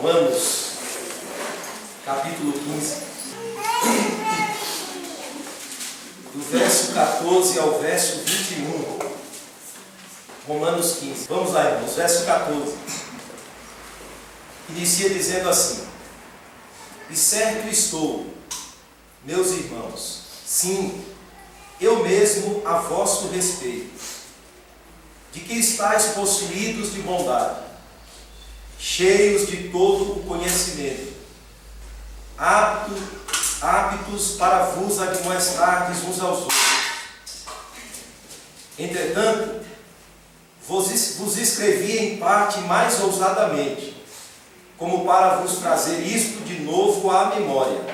Romanos, capítulo 15, do verso 14 ao verso 21. Romanos 15. Vamos lá, irmãos, verso 14. Inicia dizendo assim: E certo estou, meus irmãos, sim, eu mesmo a vosso respeito, de que estáis possuídos de bondade, cheios de todo o conhecimento, aptos para vos admoestardes uns aos outros. Entretanto, vos escrevi em parte mais ousadamente, como para vos trazer isto de novo à memória,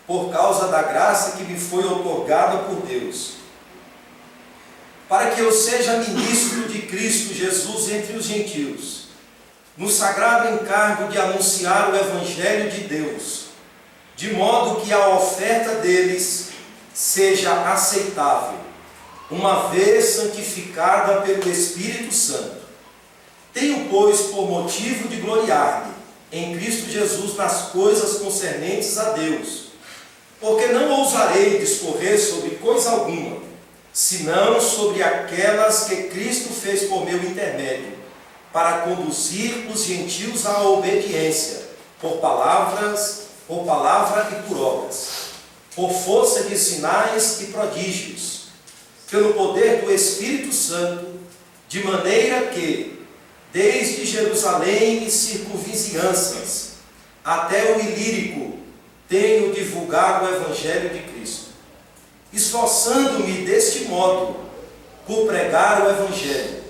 por causa da graça que me foi outorgada por Deus, para que eu seja ministro de Cristo Jesus entre os gentios, no sagrado encargo de anunciar o Evangelho de Deus, de modo que a oferta deles seja aceitável, uma vez santificada pelo Espírito Santo. Tenho, pois, por motivo de gloriar-me em Cristo Jesus nas coisas concernentes a Deus, porque não ousarei discorrer sobre coisa alguma, senão sobre aquelas que Cristo fez por meu intermédio, para conduzir os gentios à obediência, por palavra e por obras, por força de sinais e prodígios, pelo poder do Espírito Santo, de maneira que, desde Jerusalém e circunvizinhanças, até o Ilírico, tenho divulgado o Evangelho de Cristo, esforçando-me deste modo por pregar o Evangelho,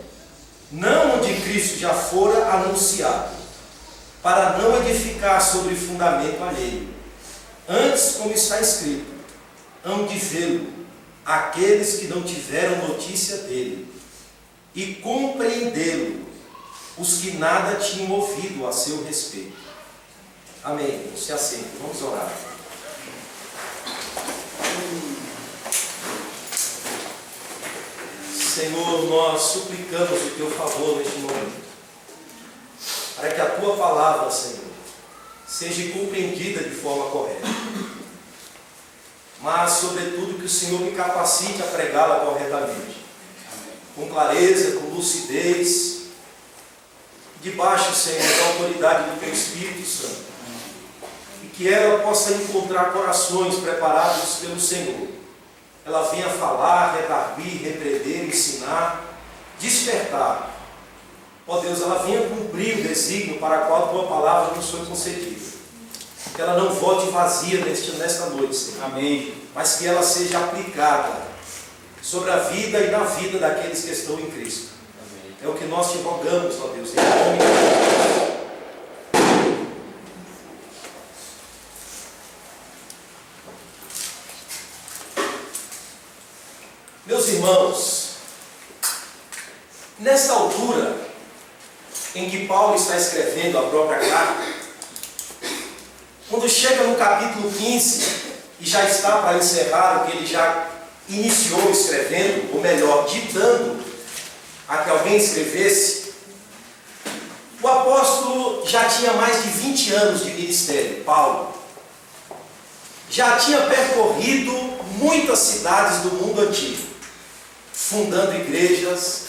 não onde Cristo já fora anunciado, para não edificar sobre fundamento alheio. Antes, como está escrito, hão de vê-lo aqueles que não tiveram notícia dele, e compreendê-lo os que nada tinham ouvido a seu respeito. Amém. Se assente, vamos orar. Senhor, nós suplicamos o teu favor neste momento, para que a tua palavra, Senhor, seja compreendida de forma correta, mas, sobretudo, que o Senhor me capacite a pregá-la corretamente, com clareza, com lucidez, debaixo, Senhor, da autoridade do teu Espírito Santo, e que ela possa encontrar corações preparados pelo Senhor. Ela venha falar, redarguir, repreender, ensinar, despertar. Ó Deus, ela venha cumprir o desígnio para o qual a tua palavra nos foi concedida. Que ela não volte vazia nesta noite, Senhor. Amém. Mas que ela seja aplicada sobre a vida e na vida daqueles que estão em Cristo. Amém. É o que nós te rogamos, ó Deus, em nome de Jesus. Meus irmãos, nesta altura em que Paulo está escrevendo a própria carta, quando chega no capítulo 15 e já está para encerrar o que ele já iniciou escrevendo, ou melhor, ditando a que alguém escrevesse, o apóstolo já tinha mais de 20 anos de ministério, Paulo. Já tinha percorrido muitas cidades do mundo antigo, fundando igrejas,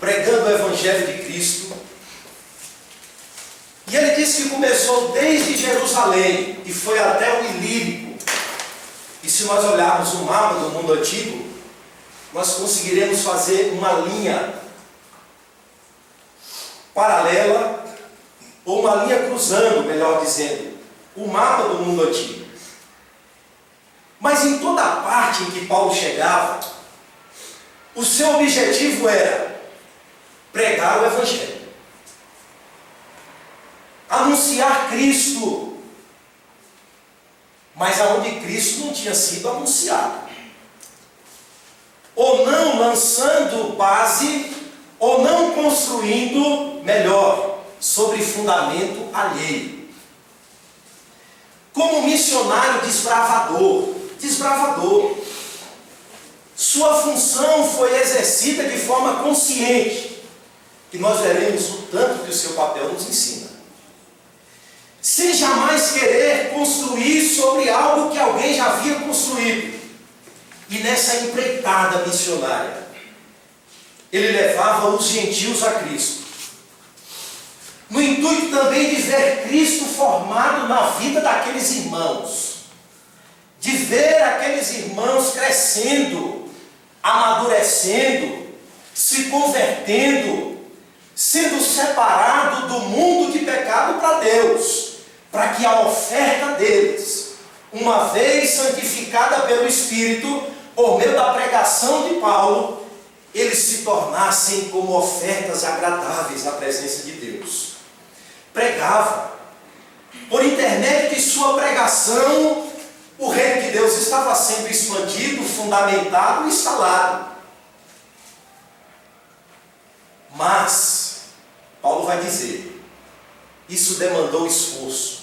pregando o Evangelho de Cristo. E ele disse que começou desde Jerusalém e foi até o Ilírico. E se nós olharmos o mapa do mundo antigo, nós conseguiremos fazer uma linha paralela, ou uma linha cruzando, melhor dizendo, o mapa do mundo antigo. Mas em toda a parte em que Paulo chegava, o seu objetivo era pregar o Evangelho, anunciar Cristo, mas aonde Cristo não tinha sido anunciado, ou não lançando base, ou não construindo, melhor, sobre fundamento alheio. Como missionário desbravador, sua função foi exercida de forma consciente, que nós veremos o tanto que o seu papel nos ensina. sem jamais querer construir sobre algo que alguém já havia construído. E nessa empreitada missionária, ele levava os gentios a Cristo, no intuito também de ver Cristo formado na vida daqueles irmãos, de ver aqueles irmãos crescendo, amadurecendo, se convertendo, sendo separado do mundo de pecado para Deus, para que a oferta deles, uma vez santificada pelo Espírito, por meio da pregação de Paulo, eles se tornassem como ofertas agradáveis na presença de Deus. Pregava. Por intermédio de sua pregação, o reino de Deus estava sendo expandido, fundamentado e instalado. Mas, Paulo vai dizer, isso demandou esforço.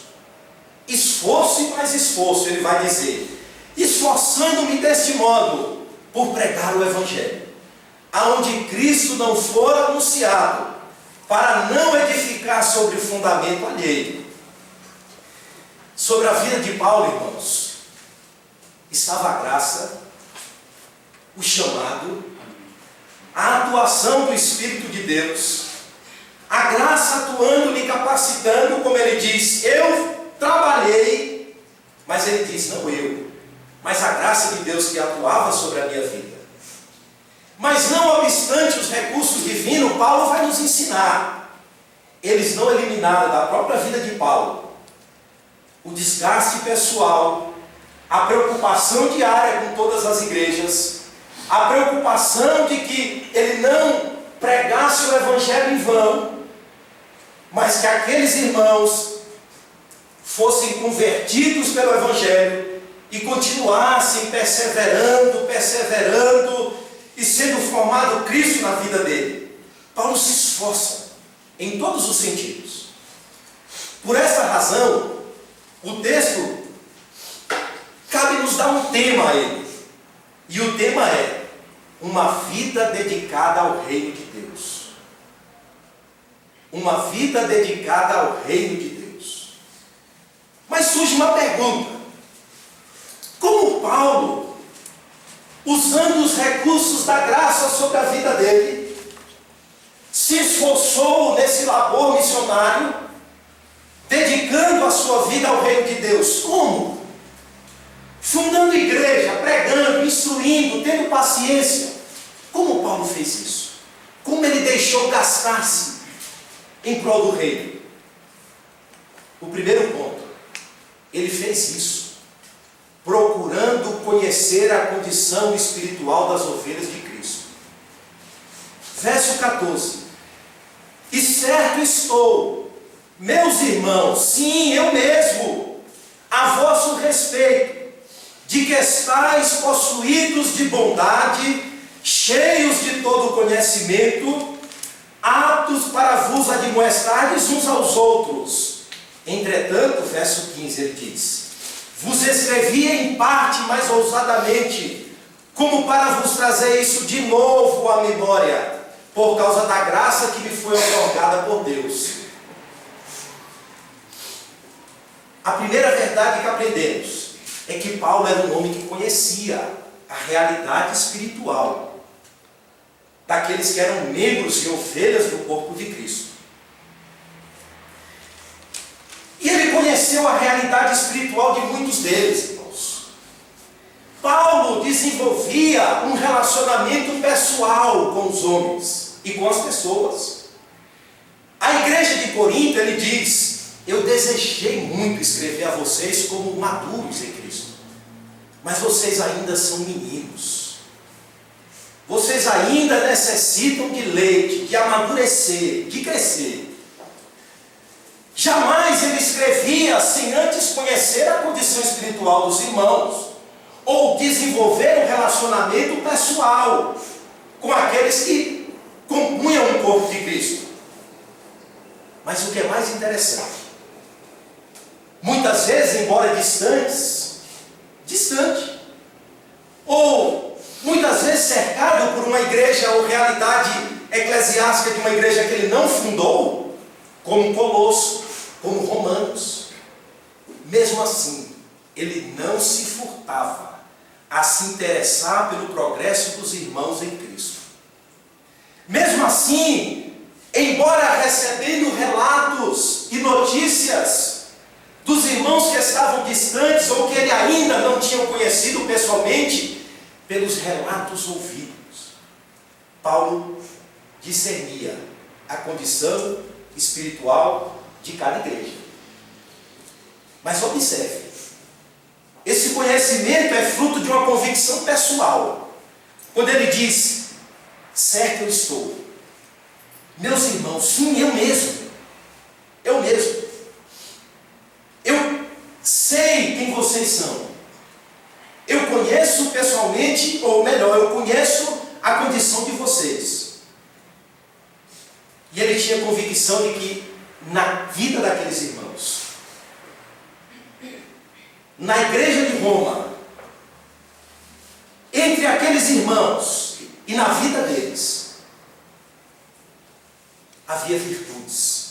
Esforço e mais esforço, ele vai dizer, esforçando-me deste modo, por pregar o Evangelho, aonde Cristo não for anunciado, para não edificar sobre o fundamento alheio. Sobre a vida de Paulo, irmãos, estava a graça, o chamado, a atuação do Espírito de Deus, a graça atuando, lhe capacitando, como ele diz, eu trabalhei, mas ele diz, não eu, mas a graça de Deus que atuava sobre a minha vida. Mas não obstante os recursos divinos, Paulo vai nos ensinar. Eles não eliminaram da própria vida de Paulo o desgaste pessoal, a preocupação diária com todas as igrejas, a preocupação de que ele não pregasse o Evangelho em vão, mas que aqueles irmãos fossem convertidos pelo Evangelho e continuassem perseverando e sendo formado Cristo na vida dele. Paulo se esforça em todos os sentidos. Por essa razão, o texto cabe nos dar um tema a ele. E o tema é uma vida dedicada ao reino de Deus. Uma vida dedicada ao reino de Deus. Mas surge uma pergunta. Como Paulo, usando os recursos da graça sobre a vida dele, se esforçou nesse labor missionário, dedicando a sua vida ao reino de Deus? Como? Fundando igreja, pregando, instruindo, tendo paciência. Como Paulo fez isso? Como ele deixou gastar-se em prol do reino? O primeiro ponto, ele fez isso procurando conhecer a condição espiritual das ovelhas de Cristo. Verso 14. E certo estou, meus irmãos, sim, eu mesmo, a vosso respeito, de que estáis possuídos de bondade, cheios de todo conhecimento, aptos para vos admoestardes uns aos outros. Entretanto, verso 15, ele diz, vos escrevia em parte mais ousadamente, como para vos trazer isso de novo à memória, por causa da graça que me foi otorgada por Deus. A primeira verdade que aprendemos é que Paulo era um homem que conhecia a realidade espiritual daqueles que eram membros e ovelhas do corpo de Cristo. E ele conheceu a realidade espiritual de muitos deles, irmãos. Paulo desenvolvia um relacionamento pessoal com os homens e com as pessoas. A igreja de Corinto, ele diz, eu desejei muito escrever a vocês como maduros em Cristo, mas vocês ainda são meninos. Vocês ainda necessitam de leite, de amadurecer, de crescer. Jamais ele escrevia sem antes conhecer a condição espiritual dos irmãos, ou desenvolver um relacionamento pessoal com aqueles que compunham o corpo de Cristo. Mas o que é mais interessante, muitas vezes, embora distante, ou muitas vezes cercado por uma igreja ou realidade eclesiástica de uma igreja que ele não fundou, como Colosso, como Romanos, mesmo assim, ele não se furtava a se interessar pelo progresso dos irmãos em Cristo. Mesmo assim, embora recebendo relatos e notícias dos irmãos que estavam distantes ou que ele ainda não tinha conhecido pessoalmente, pelos relatos ouvidos, Paulo discernia a condição espiritual de cada igreja. Mas observe, esse conhecimento é fruto de uma convicção pessoal. Quando ele diz, certo eu estou, meus irmãos, sim, eu mesmo, eu sei quem vocês são, eu conheço pessoalmente, ou melhor, eu conheço a condição de vocês. E ele tinha convicção de que na vida daqueles irmãos, na igreja de Roma, entre aqueles irmãos e na vida deles, havia virtudes.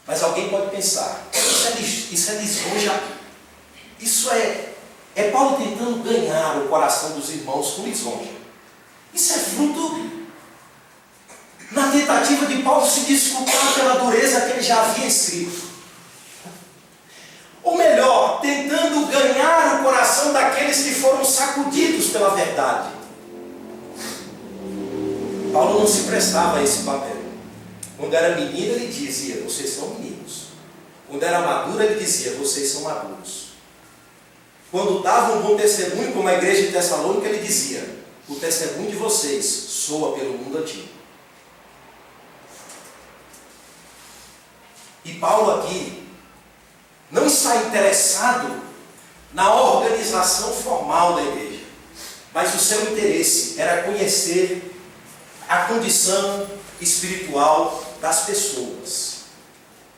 Mas alguém pode pensar, isso é lisonja, isso é Paulo tentando ganhar o coração dos irmãos com lisonja. Isso é fruto na tentativa de Paulo se desculpar pela dureza que ele já havia escrito. Ou melhor, tentando ganhar o coração daqueles que foram sacudidos pela verdade. Paulo não se prestava a esse papel. Quando era menino, ele dizia, vocês são meninos. Quando era maduro, ele dizia, vocês são maduros. Quando dava um bom testemunho, como a igreja de Tessalônica, ele dizia, o testemunho de vocês soa pelo mundo antigo. E Paulo aqui não está interessado na organização formal da igreja, mas o seu interesse era conhecer a condição espiritual das pessoas,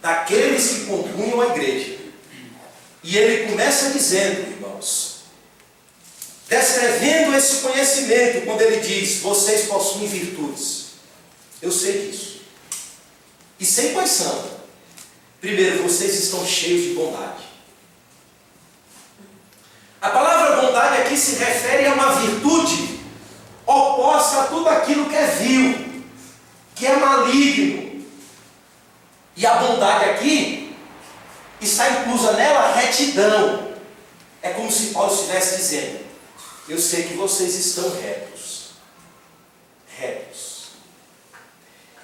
daqueles que compunham a igreja. E ele começa dizendo, irmãos, descrevendo esse conhecimento, quando ele diz, vocês possuem virtudes. Eu sei disso. E sei quais são. Primeiro, vocês estão cheios de bondade. A palavra bondade aqui se refere a uma virtude oposta a tudo aquilo que é vil, que é maligno. E a bondade aqui está inclusa nela retidão. É como se Paulo estivesse dizendo, eu sei que vocês estão retos.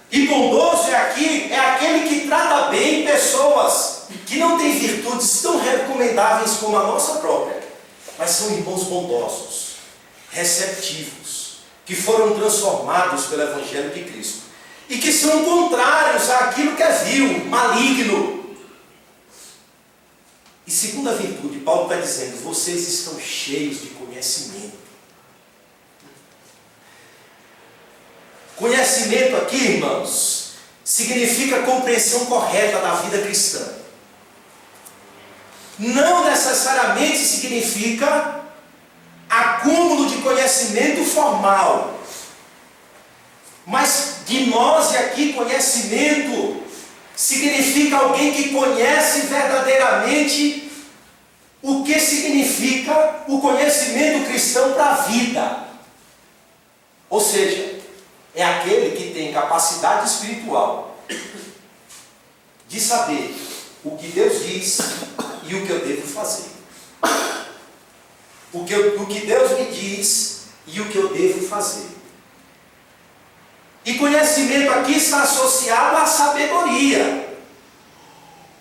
E bondoso é aquele que trata bem pessoas que não têm virtudes tão recomendáveis como a nossa própria, mas são irmãos bondosos, receptivos, que foram transformados pelo Evangelho de Cristo e que são contrários àquilo que é vil, maligno. E segunda virtude, Paulo está dizendo, vocês estão cheios de conhecimento. Conhecimento aqui, irmãos, significa compreensão correta da vida cristã. Não necessariamente significa acúmulo de conhecimento formal. Mas gnose aqui, conhecimento, significa alguém que conhece verdadeiramente o que significa o conhecimento cristão para a vida. Ou seja, é aquele que tem capacidade espiritual de saber o que Deus diz e o que eu devo fazer. O que Deus me diz e o que eu devo fazer. E conhecimento aqui está associado à sabedoria,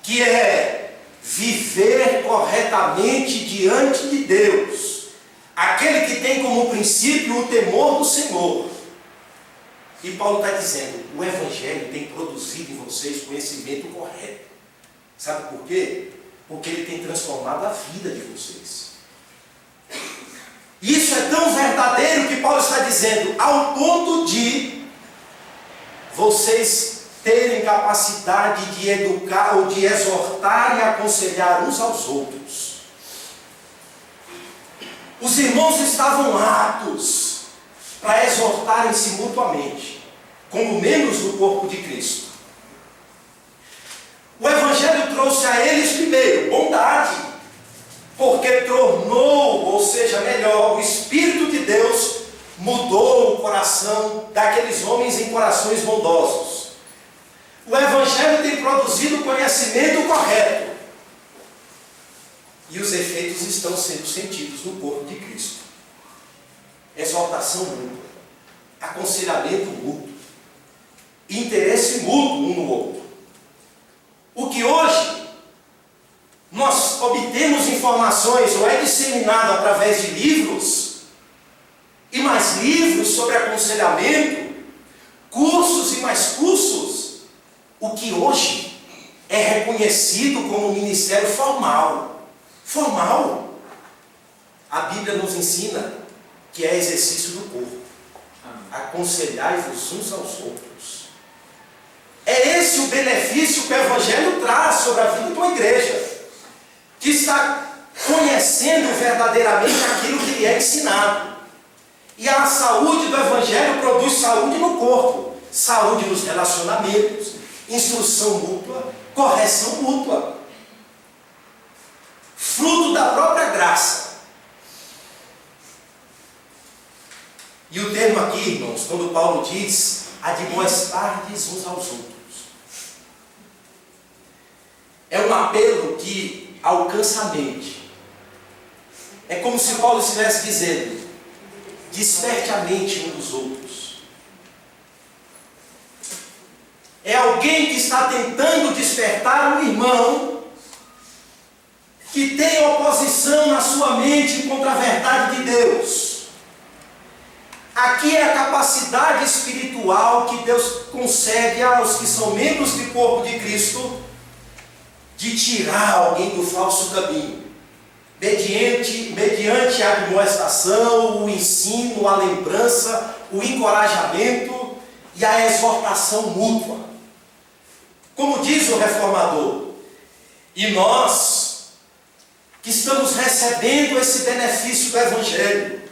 que é viver corretamente diante de Deus. Aquele que tem como princípio o temor do Senhor. E Paulo está dizendo, o Evangelho tem produzido em vocês conhecimento correto. Sabe por quê? Porque ele tem transformado a vida de vocês. Isso é tão verdadeiro que Paulo está dizendo, ao ponto de vocês terem capacidade de educar ou de exortar e aconselhar uns aos outros. Os irmãos estavam aptos para exortarem-se mutuamente, como membros do corpo de Cristo. O Evangelho trouxe a eles porque tornou, ou seja, melhor, o Espírito de Deus mudou o coração daqueles homens em corações bondosos. O Evangelho tem produzido o conhecimento correto. E os efeitos estão sendo sentidos no corpo de Cristo. Exaltação mútua, aconselhamento mútuo, interesse mútuo um no outro. O que hoje nós obtemos informações ou é disseminado através de livros, e mais livros sobre aconselhamento, cursos e mais cursos, o que hoje é reconhecido como um ministério formal. Formal. A Bíblia nos ensina que é exercício do corpo. Aconselhai-vos uns aos outros. É esse o benefício que o Evangelho traz sobre a vida de uma igreja, que está conhecendo verdadeiramente aquilo que lhe é ensinado. E a saúde do Evangelho produz saúde no corpo, saúde nos relacionamentos, instrução mútua, correção mútua, fruto da própria graça. E o termo aqui, irmãos, quando Paulo diz admoestardes uns aos outros, é um apelo que alcança a mente. É como se Paulo estivesse dizendo: desperte a mente um dos outros. É alguém que está tentando despertar um irmão que tem oposição na sua mente contra a verdade de Deus. Aqui é a capacidade espiritual que Deus concede aos que são membros do corpo de Cristo de tirar alguém do falso caminho, mediante a admoestação, o ensino, a lembrança, o encorajamento e a exortação mútua. Como diz o reformador, e nós que estamos recebendo esse benefício do Evangelho,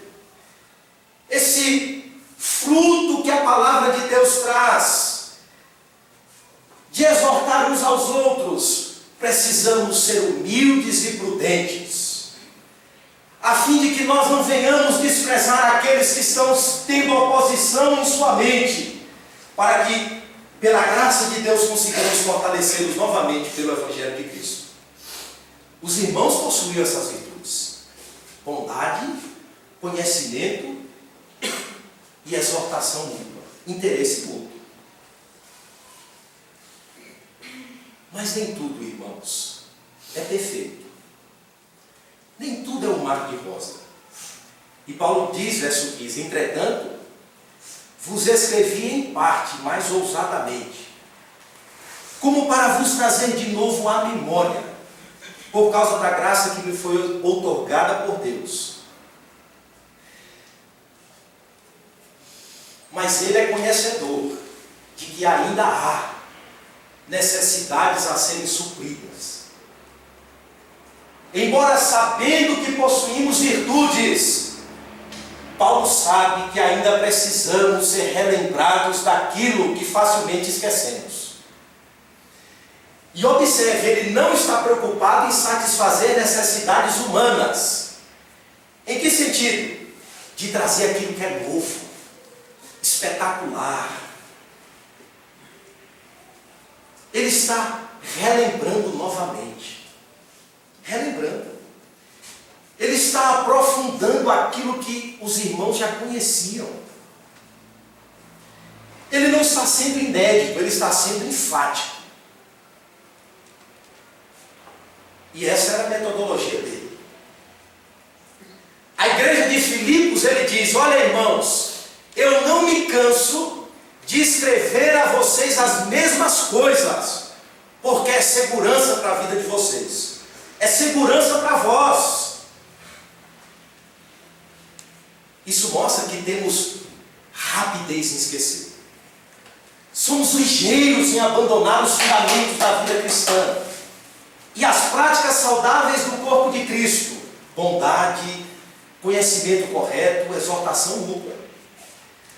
esse fruto que a palavra de Deus traz, de exortar uns aos outros, precisamos ser humildes e prudentes, a fim de que nós não venhamos desprezar aqueles que estão tendo oposição em sua mente, para que, pela graça de Deus, consigamos fortalecê-los novamente pelo Evangelho de Cristo. Os irmãos possuíam essas virtudes: bondade, conhecimento e exortação mútua, interesse mútuo. Mas nem tudo, irmãos, é perfeito. Nem tudo é um mar de rosa. E Paulo diz, verso 15: entretanto, vos escrevi em parte, mais ousadamente, como para vos trazer de novo à memória, por causa da graça que me foi outorgada por Deus. Mas ele é conhecedor de que ainda há necessidades a serem supridas. Embora sabendo que possuímos virtudes, Paulo sabe que ainda precisamos ser relembrados daquilo que facilmente esquecemos. E observe, ele não está preocupado em satisfazer necessidades humanas. Em que sentido? De trazer aquilo que é novo, espetacular. Ele está relembrando novamente. Relembrando. Ele está aprofundando aquilo que os irmãos já conheciam. Ele não está sendo inédito, ele está sendo enfático. E essa era a metodologia dele. A igreja de Filipos, ele diz: olha, irmãos, eu não me canso de escrever a vocês as mesmas coisas, porque é segurança para a vida de vocês, é segurança para vós. Isso mostra que temos rapidez em esquecer. Somos ligeiros em abandonar os fundamentos da vida cristã e as práticas saudáveis do corpo de Cristo: bondade, conhecimento correto, exortação mútua.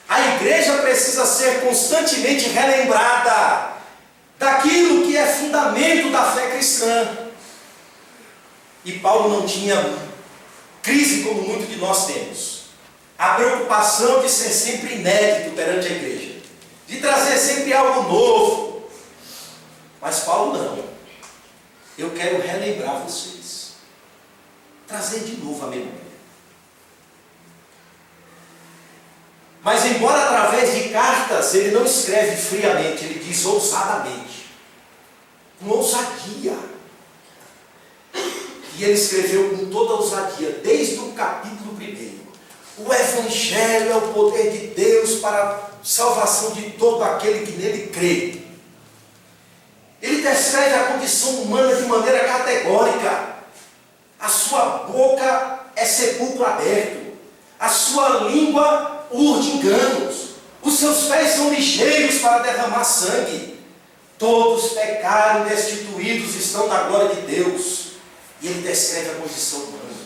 A igreja precisa ser constantemente relembrada daquilo que é fundamento da fé cristã. E Paulo não tinha crise como muitos de nós temos. A preocupação de ser sempre inédito perante a igreja, de trazer sempre algo novo. Mas Paulo não. Eu quero relembrar vocês, trazer de novo a memória. Mas embora através de cartas ele não escreve friamente, ele diz ousadamente, com ousadia. E ele escreveu com toda ousadia, desde o capítulo 1. O Evangelho é o poder de Deus para a salvação de todo aquele que nele crê. Ele descreve a condição humana de maneira categórica. A sua boca é sepulcro aberto, a sua língua urde enganos, os seus pés são ligeiros para derramar sangue. Todos pecaram, destituídos estão da glória de Deus. E ele descreve a condição humana.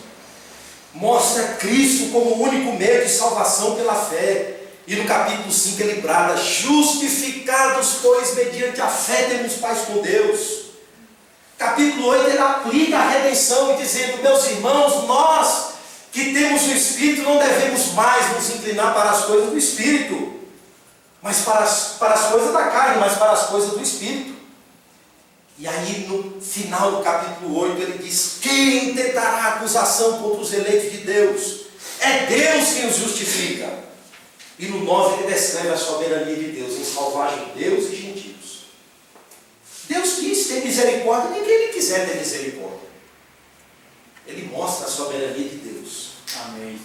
Mostra Cristo como o único meio de salvação pela fé. E no capítulo 5 ele brada: justificados, pois, mediante a fé temos paz com Deus. Capítulo 8 ele aplica a redenção, e dizendo: meus irmãos, nós que temos o Espírito não devemos mais nos inclinar para as coisas do Espírito, mas para as coisas da carne, mas para as coisas do Espírito. E aí no final do capítulo 8 ele diz: quem tentará acusação contra os eleitos de Deus? É Deus quem os justifica. E no 9 ele descreve a soberania de Deus em salvar judeus e gentios. Deus quis ter misericórdia, nem que ele quiser ter misericórdia. Ele mostra a soberania de Deus. Amém.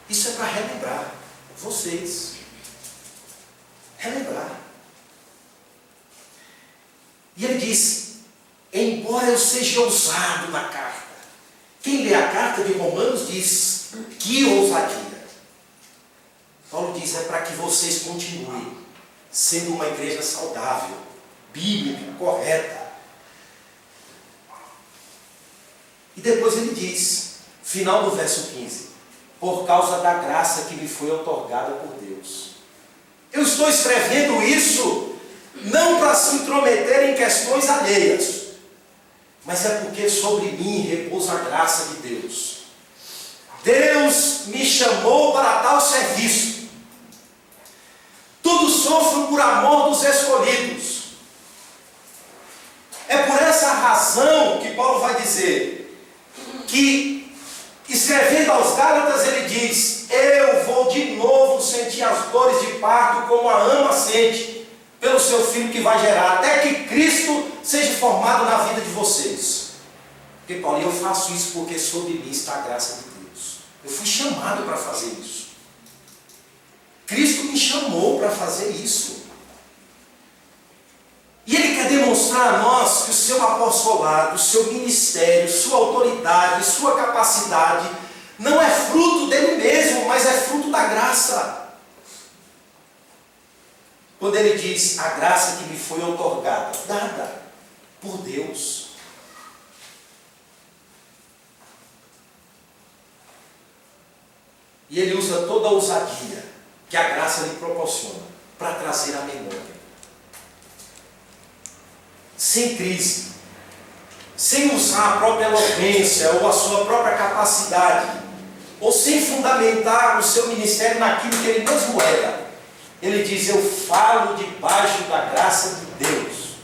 Isso é para relembrar vocês. Relembrar. E ele diz: embora eu seja ousado na carta. Quem lê a carta de Romanos diz: que ousadia. Paulo diz: é para que vocês continuem sendo uma igreja saudável, bíblica, correta. E depois ele diz, final do verso 15: por causa da graça que me foi outorgada por Deus. Eu estou escrevendo isso não para se intrometer em questões alheias, mas é porque sobre mim repousa a graça de Deus. Deus me chamou para tal serviço. Tudo sofro por amor dos escolhidos. É por essa razão que Paulo vai dizer que, escrevendo aos Gálatas, ele diz: eu vou de novo sentir as dores de parto como a ama sente pelo seu filho que vai gerar, até que Cristo seja formado na vida de vocês. Porque Paulo, eu faço isso porque sobre mim está a graça de Deus. Eu fui chamado para fazer isso. Cristo me chamou para fazer isso. E Ele quer demonstrar a nós que o seu apostolado, o seu ministério, sua autoridade, sua capacidade não é fruto dele mesmo, mas é fruto da graça. Quando ele diz: a graça que me foi outorgada, dada por Deus. E ele usa toda a ousadia que a graça lhe proporciona para trazer a memória. Sem crise, sem usar a própria eloquência ou a sua própria capacidade, ou sem fundamentar o seu ministério naquilo que ele mesmo era. Ele diz: eu falo debaixo da graça de Deus,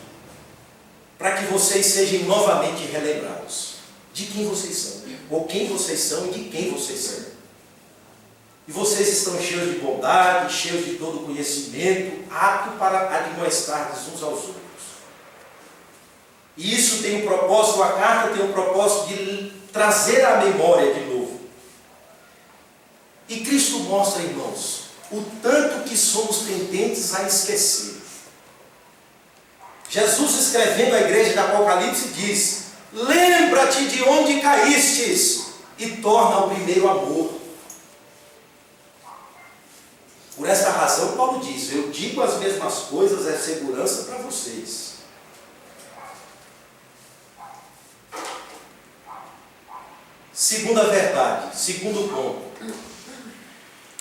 para que vocês sejam novamente relembrados de quem vocês são, ou quem vocês são e de quem vocês são. E vocês estão cheios de bondade, cheios de todo conhecimento, apto para admoestar uns aos outros. E isso tem um propósito, a carta tem um propósito de trazer à memória de novo. E Cristo mostra, irmãos, o tanto que somos tendentes a esquecer. Jesus, escrevendo à igreja de Apocalipse, diz: lembra-te de onde caístes e torna ao primeiro amor. Por esta razão, Paulo diz: eu digo as mesmas coisas, é segurança para vocês. Segunda verdade, segundo ponto.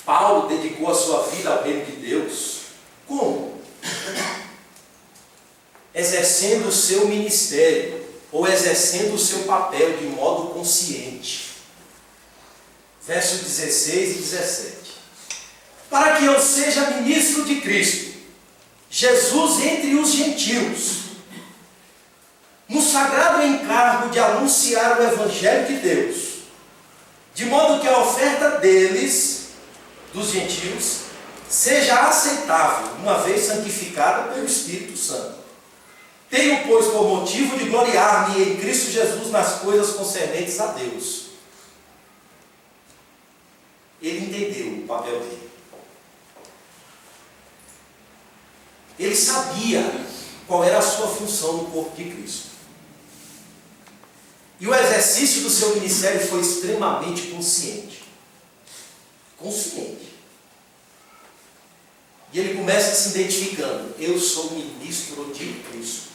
Paulo dedicou a sua vida ao reino de Deus. Como? Exercendo o seu ministério ou exercendo o seu papel de modo consciente. Versos 16 e 17. Para que eu seja ministro de Cristo, Jesus entre os gentios, no sagrado encargo de anunciar o Evangelho de Deus, de modo que a oferta deles, dos gentios, seja aceitável, uma vez santificada pelo Espírito Santo. Tenho, pois, por motivo de gloriar-me em Cristo Jesus nas coisas concernentes a Deus. Ele entendeu o papel dele. Ele sabia qual era a sua função no corpo de Cristo. E o exercício do seu ministério foi extremamente consciente. Consciente. E ele começa se identificando. Eu sou ministro de Cristo.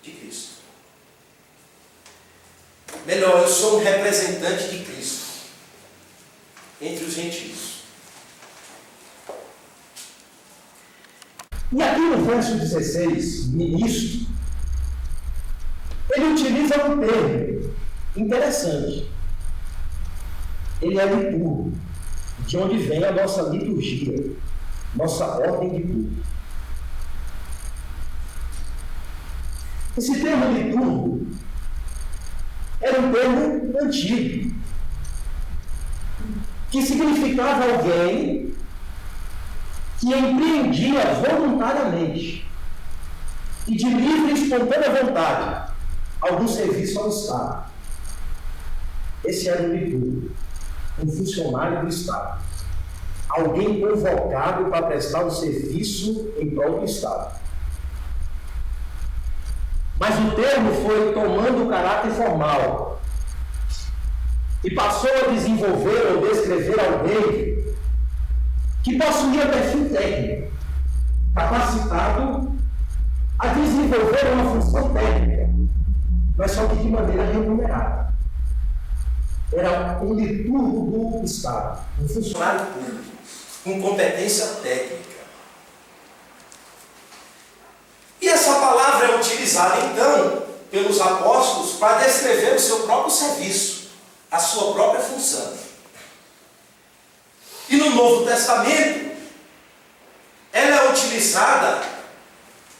De Cristo. Melhor, eu sou um representante de Cristo entre os gentios. E aqui no verso 16, ministro, ele utiliza um termo interessante. Ele é liturgo, de onde vem a nossa liturgia, nossa ordem de culto. Esse termo liturgo era um termo antigo, que significava alguém que empreendia voluntariamente e de livre e espontânea vontade algum serviço ao Estado. Esse era o liturgo, um funcionário do Estado, alguém convocado para prestar um serviço em prol do Estado. Mas o termo foi tomando caráter formal e passou a desenvolver ou descrever alguém que possuía perfil técnico, capacitado a desenvolver uma função técnica, mas só que de maneira remunerada. Era um liturgo do Estado, Um funcionário público, com competência técnica. E essa palavra é utilizada então pelos apóstolos para descrever o seu próprio serviço, a sua própria função. E no Novo Testamento, ela é utilizada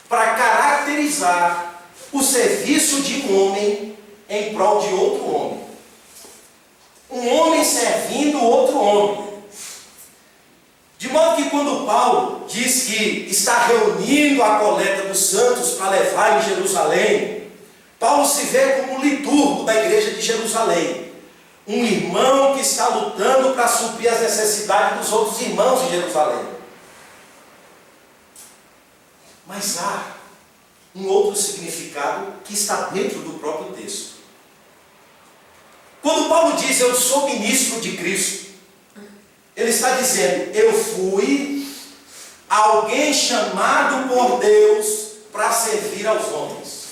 para caracterizar o serviço de um homem em prol de outro homem. Um homem servindo outro homem. De modo que quando Paulo diz que está reunindo a coleta dos santos para levar em Jerusalém, Paulo se vê como liturgo da igreja de Jerusalém. Um irmão que está lutando para suprir as necessidades dos outros irmãos em Jerusalém. Mas há um outro significado que está dentro do próprio texto. Quando Paulo diz, eu sou ministro de Cristo, ele está dizendo, eu fui alguém chamado por Deus para servir aos homens.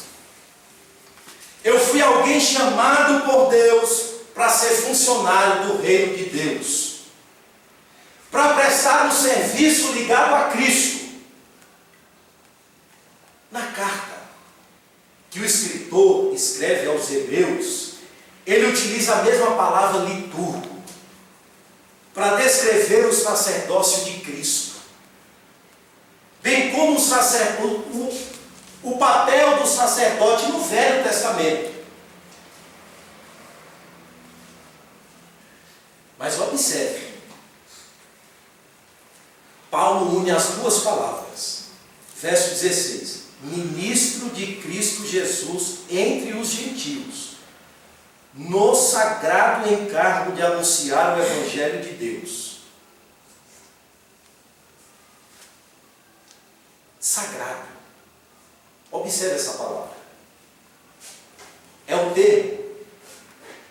Eu fui alguém chamado por Deus para ser funcionário do reino de Deus, para prestar um serviço ligado a Cristo. Na carta que o escritor escreve aos Hebreus, ele utiliza a mesma palavra liturgo para descrever o sacerdócio de Cristo, bem como o papel do sacerdote no Velho Testamento. Mas observe, Paulo une as duas palavras. Verso 16: ministro de Cristo Jesus entre os gentios, no sagrado encargo de anunciar o Evangelho de Deus. Sagrado. Observe essa palavra. É o termo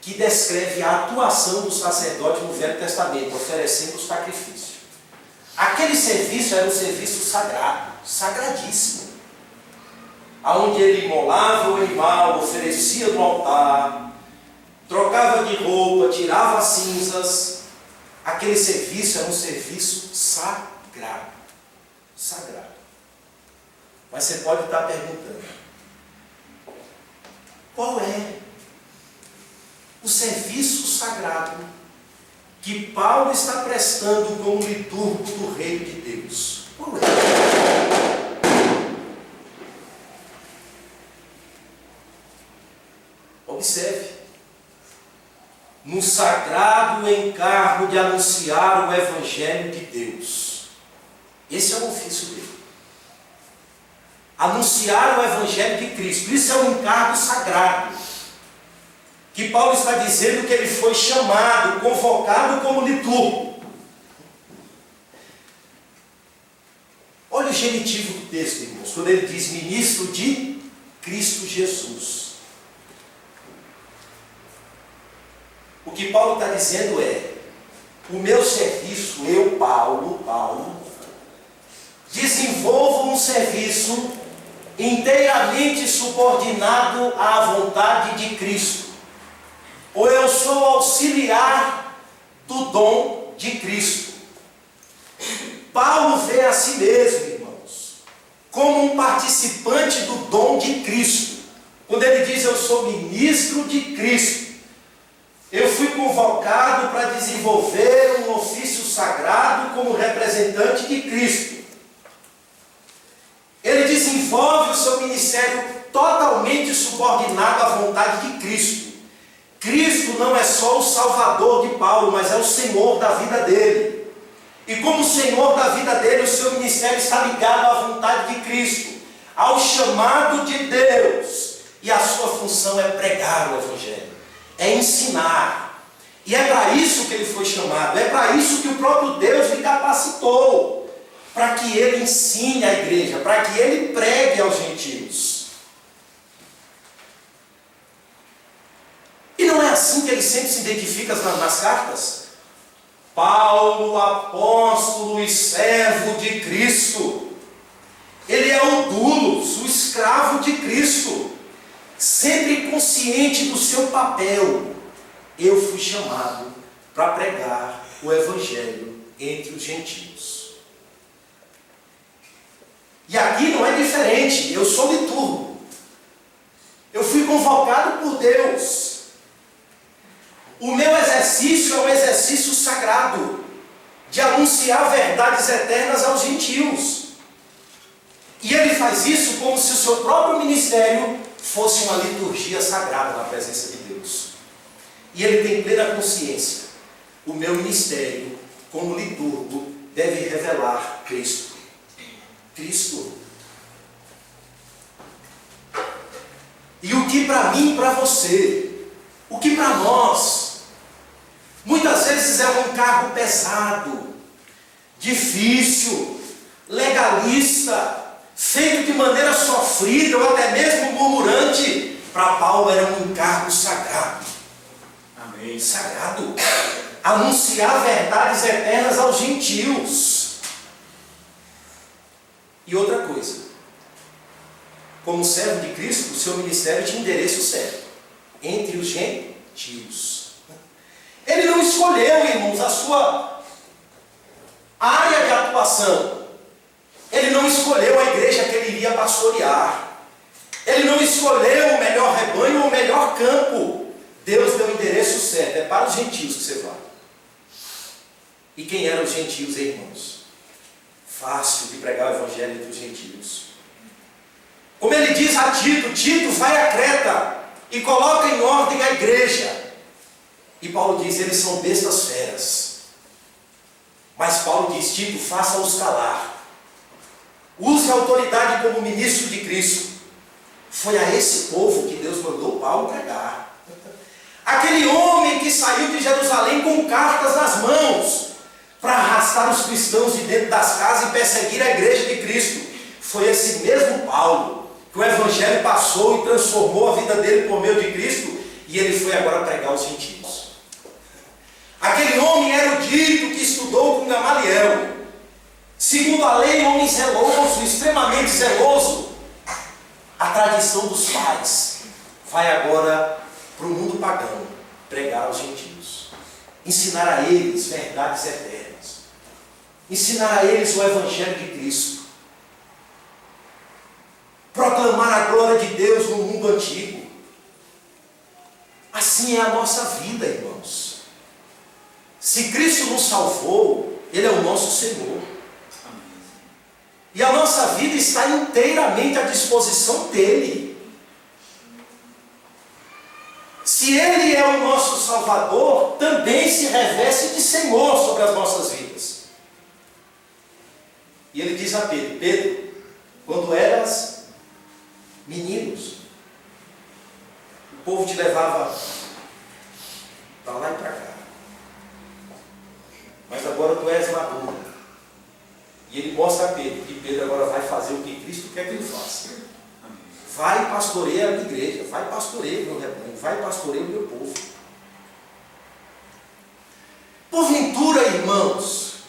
que descreve a atuação do sacerdote no Velho Testamento, oferecendo o sacrifício. Aquele serviço era um serviço sagrado, sagradíssimo, onde ele imolava o animal, oferecia no altar, trocava de roupa, tirava as cinzas. Aquele serviço era um serviço sagrado. Sagrado. Mas você pode estar perguntando, Qual é o serviço sagrado que Paulo está prestando como liturgo do reino de Deus? Qual é? Observe. No sagrado encargo de anunciar o Evangelho de Deus. Esse é o ofício dele. Anunciar o Evangelho de Cristo. Isso é um encargo sagrado. Que Paulo está dizendo que ele foi chamado, convocado como liturgo. Olha o genitivo do texto, irmãos, quando ele diz ministro de Cristo Jesus. O que Paulo está dizendo é: o meu serviço, eu, Paulo, desenvolvo um serviço inteiramente subordinado à vontade de Cristo. Ou eu sou auxiliar do dom de Cristo. Paulo vê a si mesmo, irmãos, como um participante do dom de Cristo. Quando ele diz: eu sou ministro de Cristo, eu fui convocado para desenvolver um ofício sagrado como representante de Cristo. Ele desenvolve o seu ministério totalmente subordinado à vontade de Cristo. Cristo não é só o Salvador de Paulo, mas é o Senhor da vida dele. E como Senhor da vida dele, o seu ministério está ligado à vontade de Cristo, ao chamado de Deus. E a sua função é pregar o Evangelho, é ensinar. E é para isso que ele foi chamado, é para isso que o próprio Deus lhe capacitou, para que ele ensine a igreja, para que ele pregue aos gentios. E não é assim que ele sempre se identifica nas cartas? Paulo, apóstolo e servo de Cristo. Ele é o doulos, o escravo de Cristo, sempre consciente do seu papel. Eu fui chamado para pregar o Evangelho entre os gentios. E aqui não é diferente, eu sou liturgo. Eu fui convocado por Deus. O meu exercício é um exercício sagrado, de anunciar verdades eternas aos gentios. E ele faz isso como se o seu próprio ministério fosse uma liturgia sagrada na presença de Deus. E ele tem plena consciência: o meu ministério, como liturgo, deve revelar Cristo. Cristo. E o que para mim e para você, o que para nós, muitas vezes é um encargo pesado, difícil, legalista, feito de maneira sofrida ou até mesmo murmurante, para Paulo era um encargo sagrado. Amém. Sagrado. Anunciar verdades eternas aos gentios. E outra coisa, como servo de Cristo, o seu ministério tinha endereço certo, entre os gentios. Ele não escolheu, irmãos, a sua área de atuação. Ele não escolheu a igreja que ele iria pastorear. Ele não escolheu o melhor rebanho ou o melhor campo. Deus deu o endereço certo, é para os gentios que você vai. E quem eram os gentios, irmãos? Fácil de pregar o Evangelho entre os gentios. Como ele diz a Tito: Tito, vai a Creta e coloca em ordem a igreja. E Paulo diz: eles são bestas feras. Mas Paulo diz: Tito, faça-os calar. Use a autoridade como ministro de Cristo. Foi a esse povo que Deus mandou Paulo pregar. Aquele homem que saiu de Jerusalém com cartas nas mãos para arrastar os cristãos de dentro das casas e perseguir a igreja de Cristo. Foi esse mesmo Paulo que o Evangelho passou e transformou a vida dele por meio de Cristo, e ele foi agora pregar aos gentios. Aquele homem erudito que estudou com Gamaliel, segundo a lei, homem zeloso, extremamente zeloso, a tradição dos pais, vai agora para o mundo pagão pregar aos gentios, ensinar a eles verdades eternas, ensinar a eles o Evangelho de Cristo, proclamar a glória de Deus no mundo antigo. o nosso Senhor. E a nossa vida está inteiramente à disposição dele. Se ele é o nosso Salvador, também se reveste de Senhor sobre as nossas vidas. E ele diz a Pedro: Pedro, quando eras meninos, o povo te levava para lá e para cá. Mas agora tu és maduro. E ele mostra a Pedro que Pedro agora vai fazer o que Cristo quer que ele faça. Vai e pastoreia a minha igreja, vai e pastoreia o meu rebanho, vai e pastoreia o meu povo. Porventura, irmãos,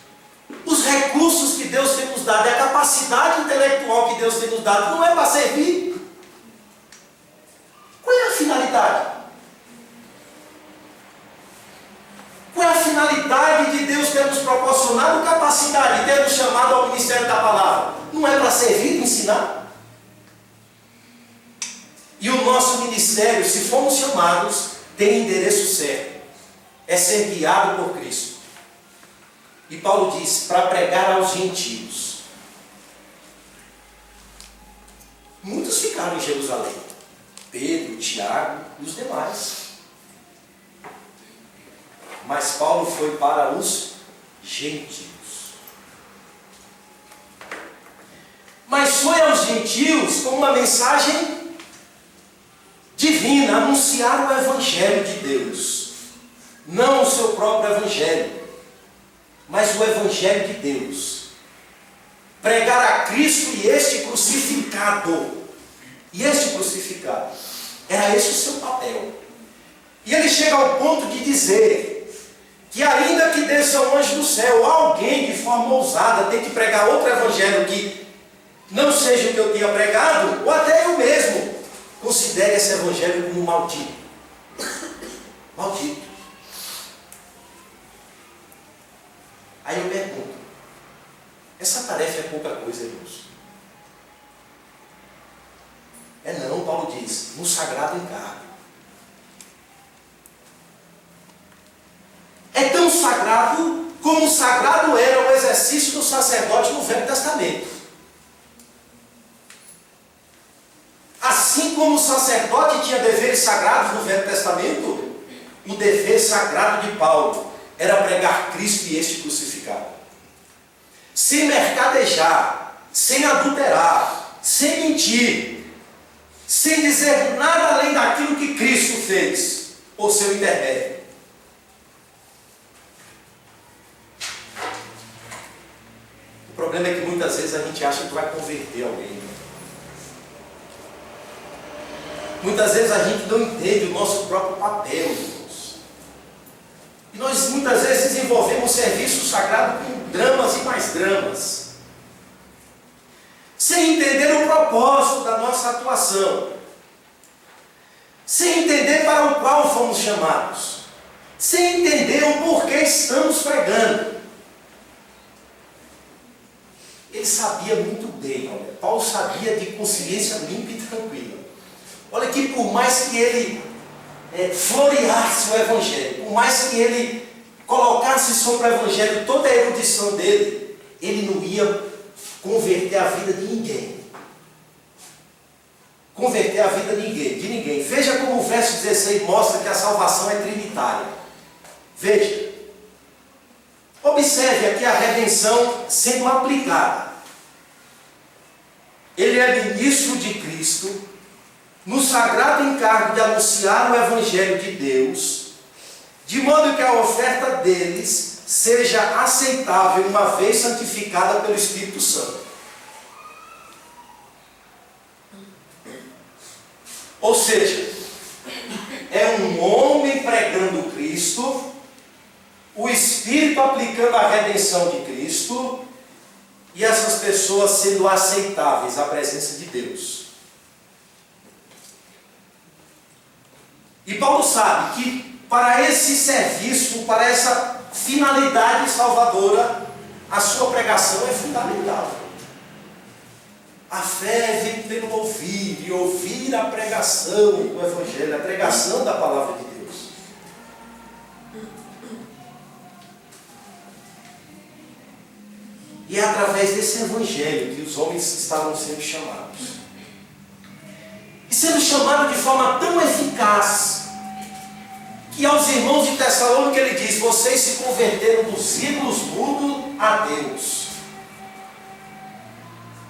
os recursos que Deus tem nos dado, a capacidade intelectual que Deus tem nos dado, não é para servir? Qual é a finalidade? Qual é a finalidade de Deus ter nos proporcionado capacidade, ter nos chamado ao ministério da palavra? Não é para servir e ensinar? E o nosso ministério, se formos chamados, tem endereço certo. É ser guiado por Cristo. E Paulo diz, para pregar aos gentios. Muitos ficaram em Jerusalém. Pedro, Tiago e os demais. Mas Paulo foi para os gentios. Mas foi aos gentios com uma mensagem divina, anunciar o Evangelho de Deus. Não o seu próprio Evangelho, mas o Evangelho de Deus. Pregar a Cristo e este crucificado. E este crucificado. Era esse o seu papel. E ele chega ao ponto de dizer que ainda que desça um anjo do céu, alguém de forma ousada tem que pregar outro evangelho que não seja o que eu tinha pregado, ou até eu mesmo considere esse evangelho como maldito. Maldito. Aí eu pergunto, essa tarefa é pouca coisa, irmãos? É não, Paulo diz, no sagrado encargo. É tão sagrado como sagrado era o exercício do sacerdote no Velho Testamento. Assim como o sacerdote tinha deveres sagrados no Velho Testamento, o dever sagrado de Paulo era pregar Cristo e este crucificado. Sem mercadejar, sem adulterar, sem mentir, sem dizer nada além daquilo que Cristo fez por seu intermédio. O problema é que muitas vezes a gente acha que vai converter alguém. Muitas vezes a gente não entende o nosso próprio papel, irmãos. E nós muitas vezes desenvolvemos um serviço sagrado com dramas e mais dramas, sem entender o propósito da nossa atuação, sem entender para o qual fomos chamados, sem entender o porquê estamos pregando. Ele sabia muito bem, olha, Paulo sabia de consciência limpa e tranquila. Olha que por mais que ele floreasse o Evangelho, por mais que ele colocasse sobre o Evangelho toda a erudição dele, ele não ia converter a vida de ninguém. Converter a vida de ninguém. Veja como o verso 16 mostra que a salvação é trinitária. Veja. Observe aqui a redenção sendo aplicada. Ele é ministro de Cristo, no sagrado encargo de anunciar o Evangelho de Deus, de modo que a oferta deles seja aceitável uma vez santificada pelo Espírito Santo. Ou seja, é um homem pregando Cristo, o Espírito aplicando a redenção de Cristo, e essas pessoas sendo aceitáveis à presença de Deus. E Paulo sabe que para esse serviço, para essa finalidade salvadora, a sua pregação é fundamental. A fé vem pelo ouvir, e ouvir a pregação do Evangelho, a pregação da palavra de Deus. E é através desse evangelho que os homens estavam sendo chamados. E sendo chamados de forma tão eficaz, que aos irmãos de Tessalônica ele diz: vocês se converteram dos ídolos mudos a Deus.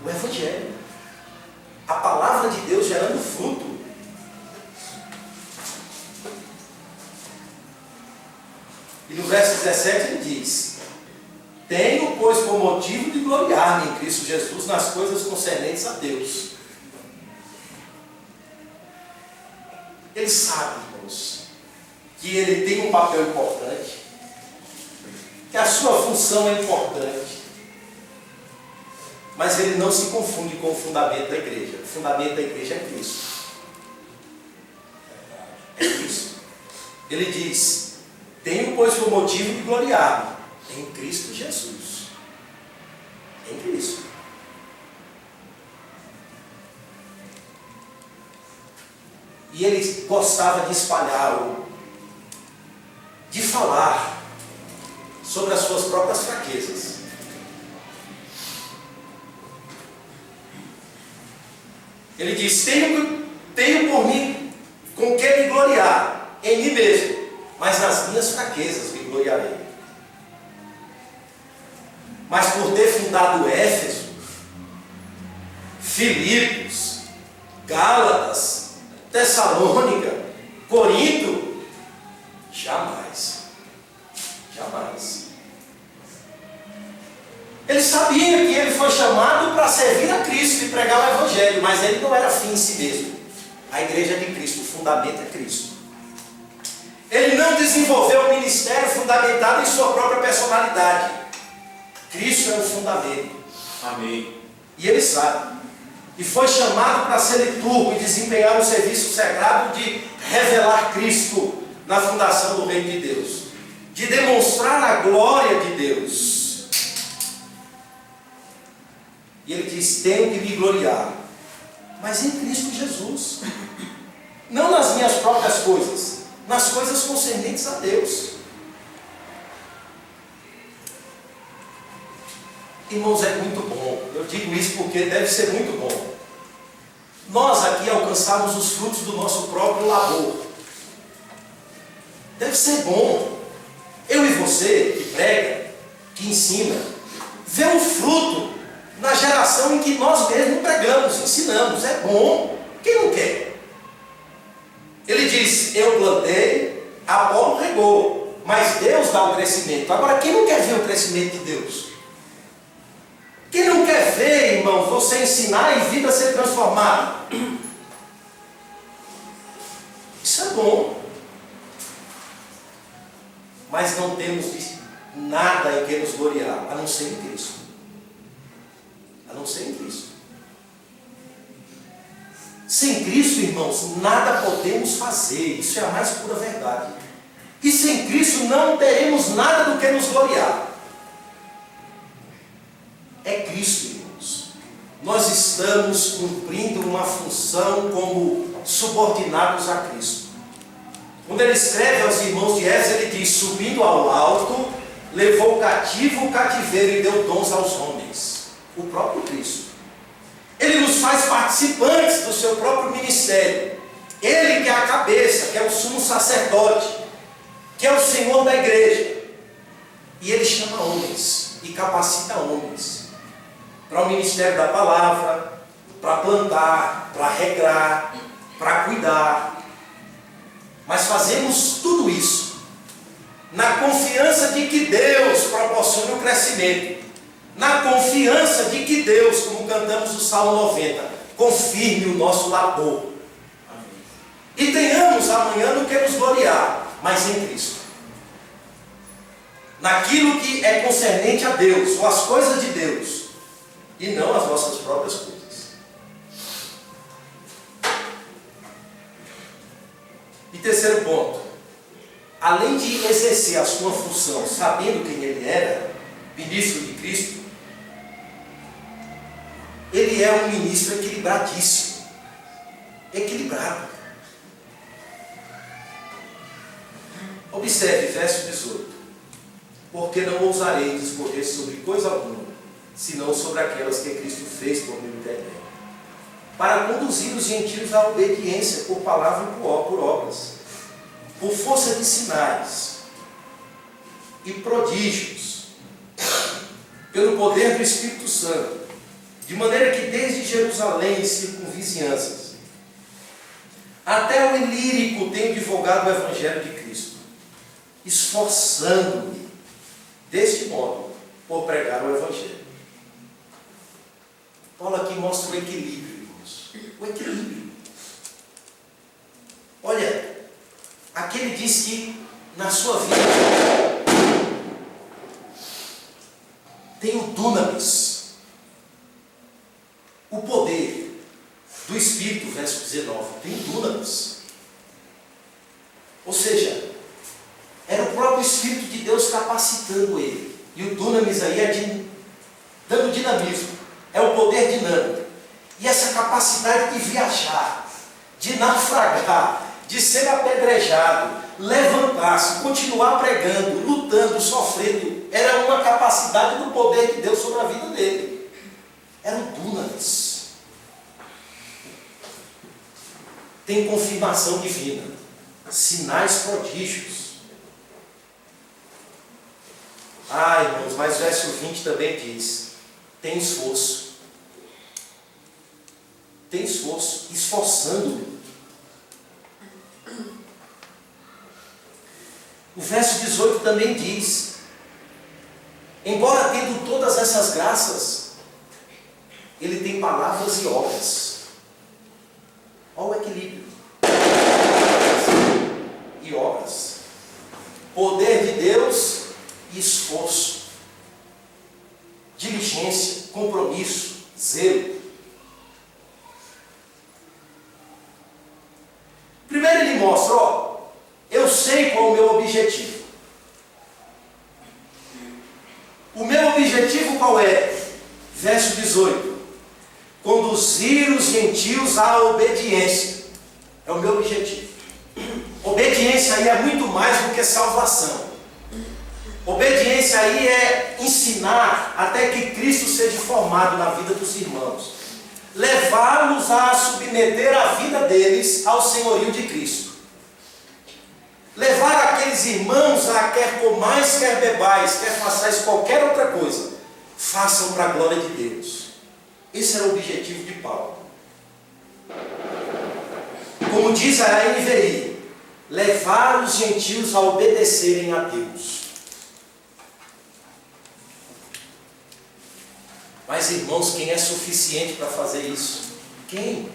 O evangelho, a palavra de Deus gerando fruto. E no verso 17 ele diz: tenho, pois, por motivo de gloriar-me em Cristo Jesus nas coisas concernentes a Deus. Ele sabe, irmãos, que ele tem um papel importante, que a sua função é importante, mas ele não se confunde com o fundamento da igreja. O fundamento da igreja é Cristo. É Cristo. Ele diz: tenho, pois, por motivo de gloriar-me em Cristo Jesus. Em Cristo. E ele gostava de espalhar, de falar sobre as suas próprias fraquezas. Ele diz: tenho por mim com que me gloriar em mim mesmo, mas nas minhas fraquezas me gloriarei. Mas por ter fundado Éfeso, Filipos, Gálatas, Tessalônica, Corinto, jamais. Jamais. Ele sabia que ele foi chamado para servir a Cristo e pregar o Evangelho, mas ele não era fim em si mesmo. A igreja é de Cristo, o fundamento é Cristo. Ele não desenvolveu um ministério fundamentado em sua própria personalidade. Cristo é o fundamento. Amém. E ele sabe. E foi chamado para ser liturgo e desempenhar um serviço sagrado de revelar Cristo na fundação do reino de Deus, de demonstrar a glória de Deus. E ele diz: tenho que me gloriar, mas em Cristo Jesus, não nas minhas próprias coisas, nas coisas concernentes a Deus. Irmãos, é muito bom. Eu digo isso porque deve ser muito bom nós aqui alcançarmos os frutos do nosso próprio labor. Deve ser bom eu e você, que prega, que ensina, ver um fruto na geração em que nós mesmos pregamos, ensinamos. É bom. Quem não quer? Ele diz: eu plantei, Apolo regou, mas Deus dá o crescimento. Agora, quem não quer ver o crescimento de Deus? Quem não quer ver, irmão, você ensinar e vida ser transformada? Isso é bom. Mas não temos nada em que nos gloriar, a não ser em Cristo. A não ser em Cristo. Sem Cristo, irmãos, nada podemos fazer. Isso é a mais pura verdade. E sem Cristo não teremos nada do que nos gloriar. É Cristo, irmãos. Nós estamos cumprindo uma função como subordinados a Cristo. Quando ele escreve aos irmãos de Éfeso, ele diz: subindo ao alto, levou cativo o cativeiro e deu dons aos homens. O próprio Cristo. Ele nos faz participantes do seu próprio ministério. Ele que é a cabeça, que é o sumo sacerdote, que é o Senhor da igreja. E ele chama homens e capacita homens para o ministério da palavra, para plantar, para regrar, para cuidar. Mas fazemos tudo isso na confiança de que Deus proporciona o crescimento, na confiança de que Deus, como cantamos o Salmo 90, confirme o nosso labor. E tenhamos amanhã no que nos gloriar, mas em Cristo. Naquilo que é concernente a Deus, ou as coisas de Deus, e não as nossas próprias coisas. E terceiro ponto: além de exercer a sua função sabendo quem ele era, ministro de Cristo, ele é um ministro equilibradíssimo. Equilibrado. Observe verso 18: porque não ousarei discorrer sobre coisa alguma, senão sobre aquelas que Cristo fez por meu intermédio, para conduzir os gentios à obediência por palavra e por obras, por força de sinais e prodígios, pelo poder do Espírito Santo, de maneira que desde Jerusalém e circunvizinhanças até o Ilírico tenho divulgado o Evangelho de Cristo, esforçando-me deste modo por pregar o Evangelho. Paulo aqui mostra o equilíbrio, irmãos. O equilíbrio. Olha, aqui ele diz que na sua vida tem o dunamis, o poder do Espírito, verso 19, tem dunamis. Ou seja, era o próprio Espírito de Deus capacitando ele. E o dunamis aí é dando dinamismo, é o poder dinâmico. E essa capacidade de viajar, de naufragar, de ser apedrejado, levantar-se, continuar pregando, lutando, sofrendo, era uma capacidade do poder de Deus sobre a vida dele. Era o dunamis. Tem confirmação divina, sinais, prodígios. Irmãos, mas o verso 20 também diz: tem esforço. Tem esforço, esforçando-me. O verso 18 também diz: embora tendo todas essas graças, ele tem palavras e obras. Olha o equilíbrio. E obras. Poder de Deus e esforço. Diligência, compromisso, zelo. Primeiro ele mostra, eu sei qual é o meu objetivo. O meu objetivo qual é? Verso 18. Conduzir os gentios à obediência. É o meu objetivo. Obediência aí é muito mais do que salvação. Obediência aí é ensinar até que Cristo seja formado na vida dos irmãos. Levá-los a submeter a vida deles ao senhorio de Cristo. Levar aqueles irmãos a quer comais, quer bebais, quer façais qualquer outra coisa, façam para a glória de Deus. Esse era o objetivo de Paulo. Como diz a NVI, levar os gentios a obedecerem a Deus. Mas, irmãos, quem é suficiente para fazer isso? Quem?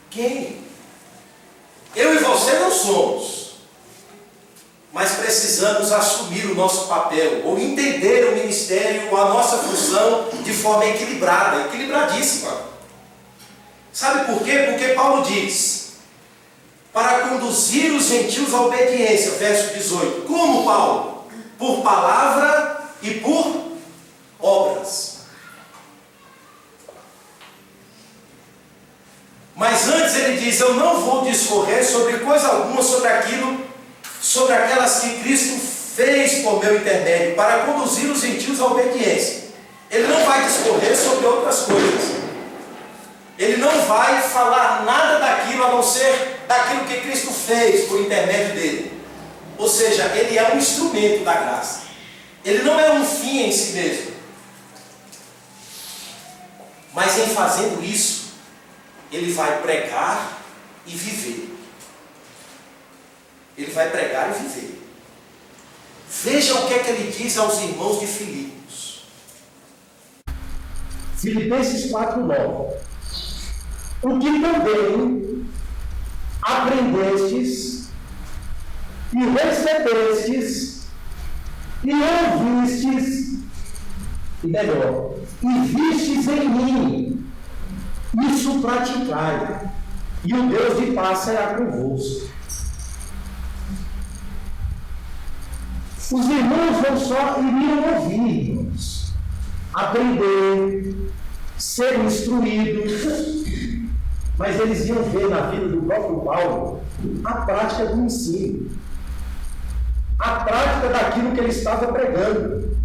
Quem? Eu e você não somos. Mas precisamos assumir o nosso papel, ou entender o ministério, ou a nossa função de forma equilibrada, equilibradíssima. Sabe por quê? Porque Paulo diz, para conduzir os gentios à obediência, verso 18. Como, Paulo? Por palavra e por obras. Mas antes ele diz, eu não vou discorrer sobre coisa alguma, sobre aquelas que Cristo fez por meu intermédio, para conduzir os gentios à obediência. Ele não vai discorrer sobre outras coisas. Ele não vai falar nada daquilo, a não ser daquilo que Cristo fez por intermédio dele. Ou seja, ele é um instrumento da graça. Ele não é um fim em si mesmo. Mas em fazendo isso, ele vai pregar e viver. Ele vai pregar e viver. Veja o que é que ele diz aos irmãos de Filipos. Filipenses 4:9. O que também aprendestes e recebestes e ouvistes, e melhor, e vistes em mim, isso praticai, e o Deus de paz será convosco. Os irmãos não só iriam ouvir, aprender, ser instruídos, mas eles iam ver na vida do próprio Paulo a prática do ensino, a prática daquilo que ele estava pregando.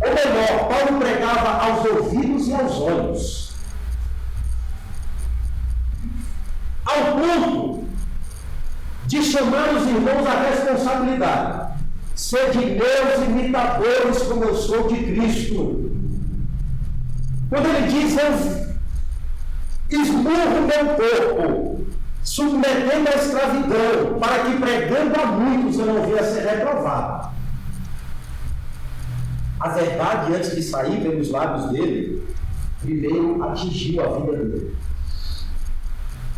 Ou melhor, Paulo pregava aos ouvidos e aos olhos, ao ponto de chamar os irmãos à responsabilidade. Sede meus imitadores, como eu sou de Cristo. Quando ele diz, eu esmurro meu corpo, submetendo à escravidão, para que pregando a muitos eu não venha a ser reprovado. A verdade, antes de sair pelos lábios dele, primeiro atingiu a vida dele.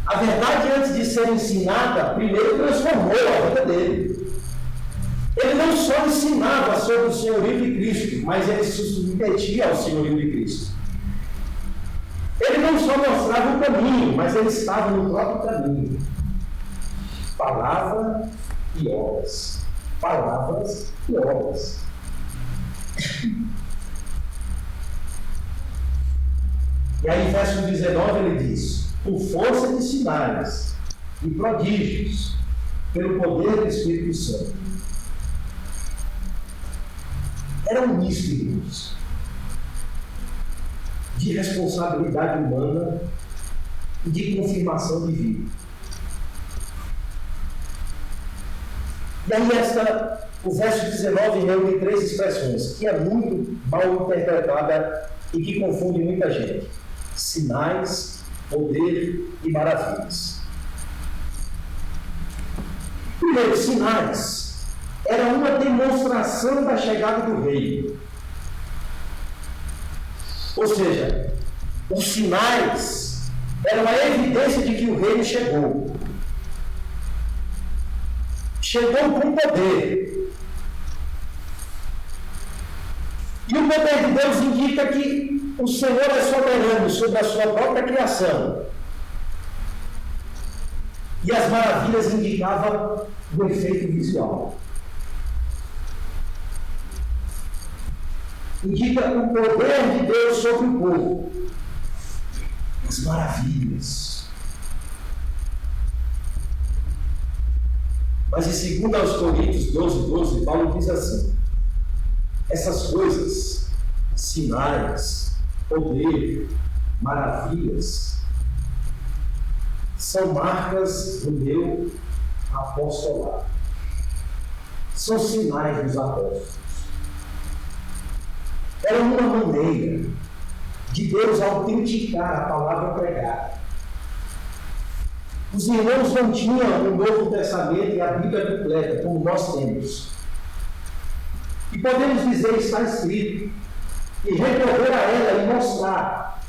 A verdade, antes de ser ensinada, primeiro transformou a vida dele. Ele não só ensinava sobre o senhorio de Cristo, mas ele se submetia ao senhorio de Cristo. Ele não só mostrava o caminho, mas ele estava no próprio caminho. Palavra e obras. Palavras e obras. E aí, em verso 19, ele diz: por força de sinais e prodígios, pelo poder do Espírito Santo. Era um misto, irmãos, de responsabilidade humana e de confirmação divina. E aí, o verso 19 reúne 3 expressões que é muito mal interpretada e que confunde muita gente: sinais, poder e maravilhas. Primeiro, sinais era uma demonstração da chegada do rei. Ou seja, os sinais eram a evidência de que o reino chegou. Chegou com poder. E o poder de Deus indica que o Senhor é soberano sobre a sua própria criação. E as maravilhas indicavam o efeito visual. Indica o poder de Deus sobre o povo. As maravilhas. Mas em 2 Coríntios 12, Paulo diz assim: essas coisas, sinais, poder, maravilhas, são marcas do meu apostolado. São sinais dos apóstolos. Era uma maneira de Deus autenticar a palavra pregada. Os irmãos não tinham o Novo Testamento e a Bíblia completa, como nós temos. E podemos dizer, está escrito, e recorrer a ela e mostrar.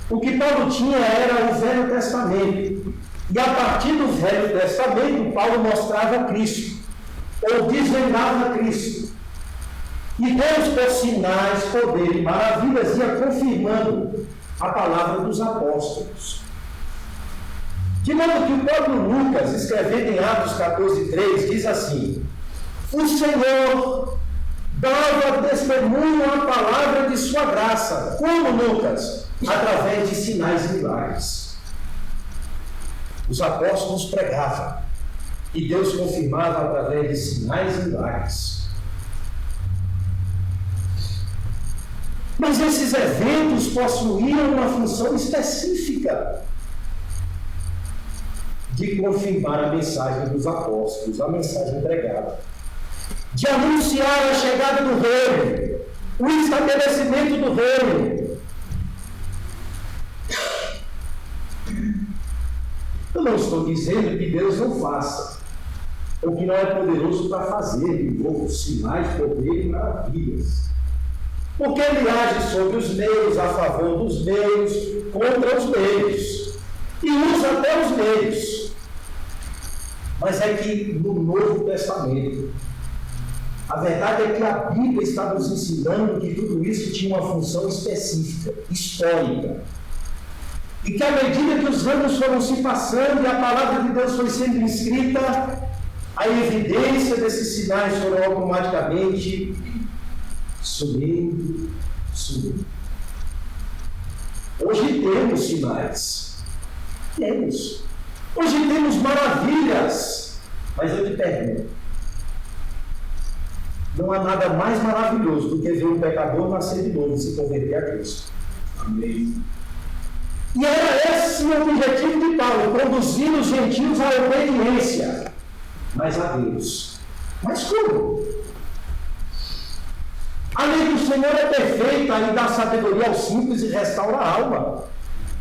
O que Paulo tinha era o Velho Testamento. E a partir do Velho Testamento, Paulo mostrava Cristo, ou desvendava Cristo. E Deus, por sinais, poder e maravilhas, ia confirmando a palavra dos apóstolos. De modo que o próprio Lucas, escrevendo em Atos 14:3, diz assim: o Senhor dava testemunho à palavra de sua graça. Como, Lucas? Através de sinais e milagres. Os apóstolos pregavam e Deus confirmava através de sinais e milagres. Mas esses eventos possuíam uma função específica de confirmar a mensagem dos apóstolos, a mensagem pregada, de anunciar a chegada do reino, o estabelecimento do reino. Eu não estou dizendo que Deus não faça, ou que não é poderoso para fazer, de novo, sinais, poder e maravilhas. Porque ele age sobre os meios, a favor dos meios, contra os meios, e usa até os meios. Mas é que no Novo Testamento, a verdade é que a Bíblia está nos ensinando que tudo isso tinha uma função específica, histórica. E que à medida que os anos foram se passando e a palavra de Deus foi sendo escrita, a evidência desses sinais foram automaticamente sumindo. Hoje temos sinais. Temos. Hoje temos maravilhas. Mas eu te pergunto, Não há nada mais maravilhoso do que ver um pecador nascer de novo e se converter a Cristo. Amém. E era esse o objetivo de Paulo, conduzir os gentios à obediência, mas a Deus. Mas como? A lei do Senhor é perfeita e dá sabedoria aos simples e restaura a alma.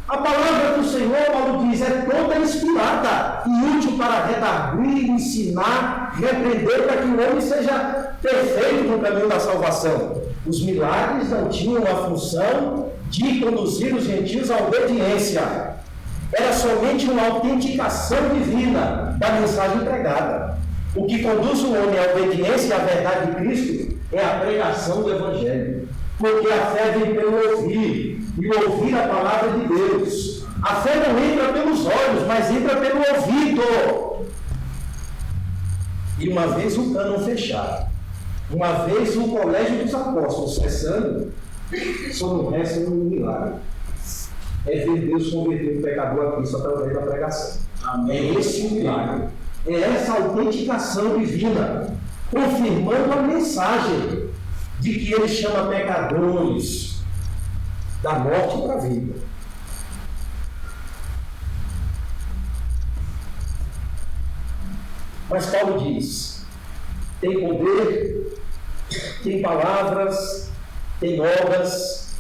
A palavra do Senhor, Paulo diz, é toda inspirada e útil para redarguir, ensinar, repreender, para que o homem seja perfeito no caminho da salvação. Os milagres não tinham a função de conduzir os gentios à obediência. Era somente uma autenticação divina da mensagem pregada. O que conduz o homem à obediência e à verdade de Cristo é a pregação do Evangelho. Porque a fé vem pelo ouvir, e ouvir a palavra de Deus. A fé não entra pelos olhos, mas entra pelo ouvido. E uma vez o cânon fechado, uma vez o colégio dos apóstolos cessando, só não resta um milagre. É ver Deus converter o pecador a Cristo através da pregação. Amém. É esse o milagre. É essa autenticação divina, confirmando a mensagem de que ele chama pecadores da morte para a vida. Mas Paulo diz: tem poder, tem palavras, tem obras,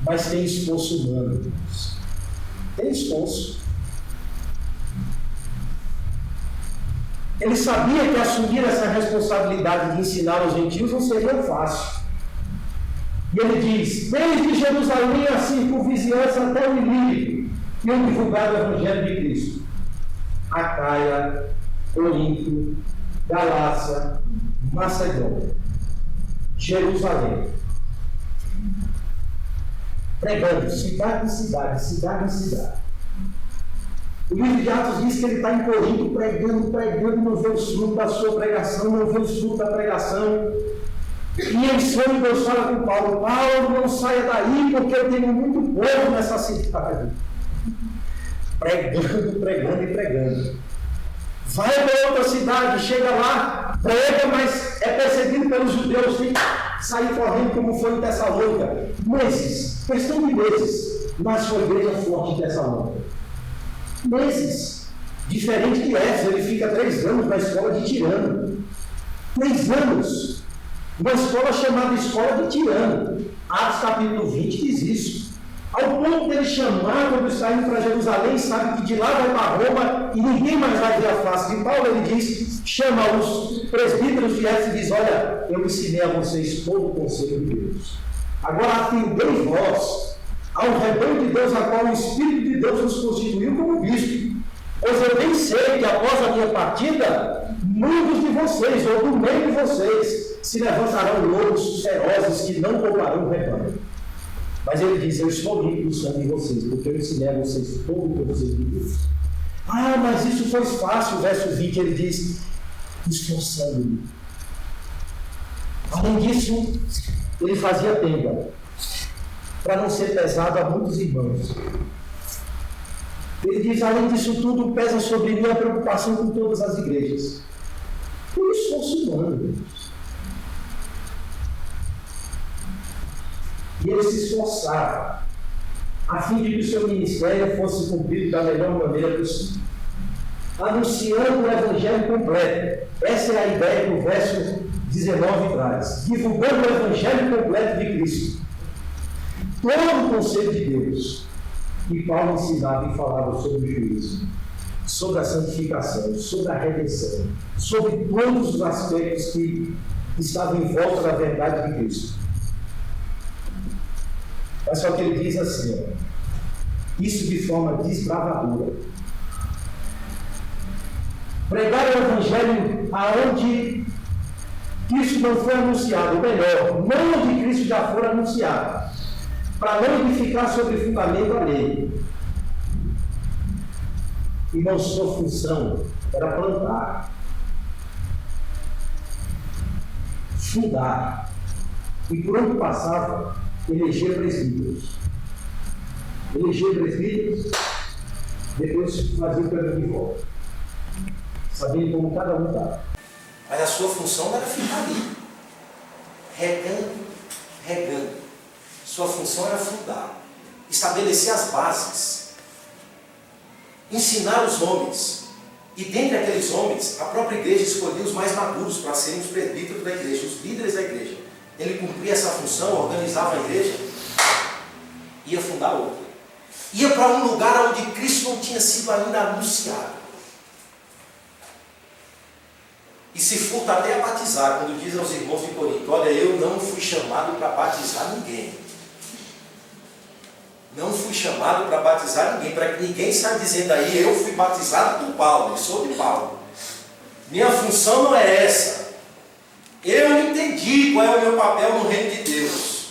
mas tem esforço humano. Tem esforço. Ele sabia que assumir essa responsabilidade de ensinar os gentios não seria fácil. E ele diz: desde Jerusalém a circunvizinhança até o Ilírio, tinham divulgado o Evangelho de Cristo. Acaia, Corinto, Galácia, Macedônia, Jerusalém. Pregando, cidade em cidade, cidade em cidade. O livro de Atos diz que ele está em Corinto pregando, não vê os frutos da sua pregação, não vê os frutos da pregação. E em sonho Deus fala com Paulo: Paulo, não saia daí, porque eu tenho muito povo nessa cidade. Pregando e pregando. Vai para outra cidade, chega lá, prega, mas é perseguido pelos judeus, tem que sair correndo como foi em Tessalônica. Meses, questão de meses, mas foi igreja forte em Tessalônica. Meses. Diferente de Éfeso, ele fica 3 anos na escola de Tirano. 3 anos. Uma escola chamada Escola de Tirano. Atos capítulo 20 diz isso. Ao ponto dele chamar, quando está indo para Jerusalém, sabe que de lá vai para Roma e ninguém mais vai ver a face de Paulo. Ele diz, chama os presbíteros de Éfeso e diz: olha, eu ensinei a vocês todo o conselho de Deus. Agora atendei vós ao rebanho de Deus, a qual o Espírito de Deus nos constituiu como bispo. Pois eu bem sei que após a minha partida, muitos de vocês, ou do meio de vocês, se levantarão lobos ferozes que não pouparão o rebanho. Mas ele diz: eu estou limpo do sangue de vocês, porque eu ensinei a vocês todo o conselho de Deus. Ah, mas isso foi fácil, verso 20, ele diz: esforçando-me. Além disso, ele fazia tenda, para não ser pesado a muitos irmãos. Ele diz: além disso tudo, pesa sobre mim a preocupação com todas as igrejas. Por esforço humano. E ele se esforçava, a fim de que o seu ministério fosse cumprido da melhor maneira possível. Anunciando o Evangelho completo. Essa é a ideia que o verso 19 traz. Divulgando o Evangelho completo de Cristo. Todo o conselho de Deus. E Paulo ensinava e falava sobre o juízo, sobre a santificação, sobre a redenção, sobre todos os aspectos que estavam em volta da verdade de Cristo. Mas só que ele diz assim, isso de forma desbravadora. Pregar o Evangelho aonde Cristo não foi anunciado, ou melhor, não onde Cristo já for anunciado, para não edificar sobre fundamento alheio. Irmão, sua função era plantar, fundar, e por onde passava, eleger presbíteros. Eleger presbíteros, depois fazer o caminho de volta, sabendo como cada um está. Mas a sua função não era ficar ali, regando. Sua função era fundar, estabelecer as bases, ensinar os homens. E dentre aqueles homens, a própria igreja escolhia os mais maduros para serem os presbíteros da igreja, os líderes da igreja. Ele cumpria essa função, organizava a igreja, ia fundar outra. Ia para um lugar onde Cristo não tinha sido ainda anunciado. E se furta até a batizar, quando diz aos irmãos de Corinto: olha, eu não fui chamado para batizar ninguém. Não fui chamado para batizar ninguém, para que ninguém saia dizendo aí, eu fui batizado por Paulo, eu sou de Paulo. Minha função não é essa. Eu entendi qual é o meu papel no reino de Deus.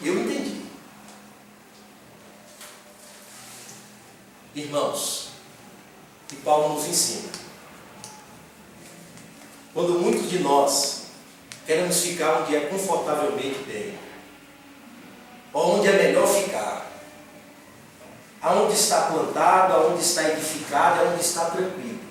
Eu entendi. Irmãos, e Paulo nos ensina. Quando muitos de nós queremos ficar onde é confortavelmente bem, ou onde é melhor ficar, aonde está plantado, aonde está edificado, aonde está tranquilo.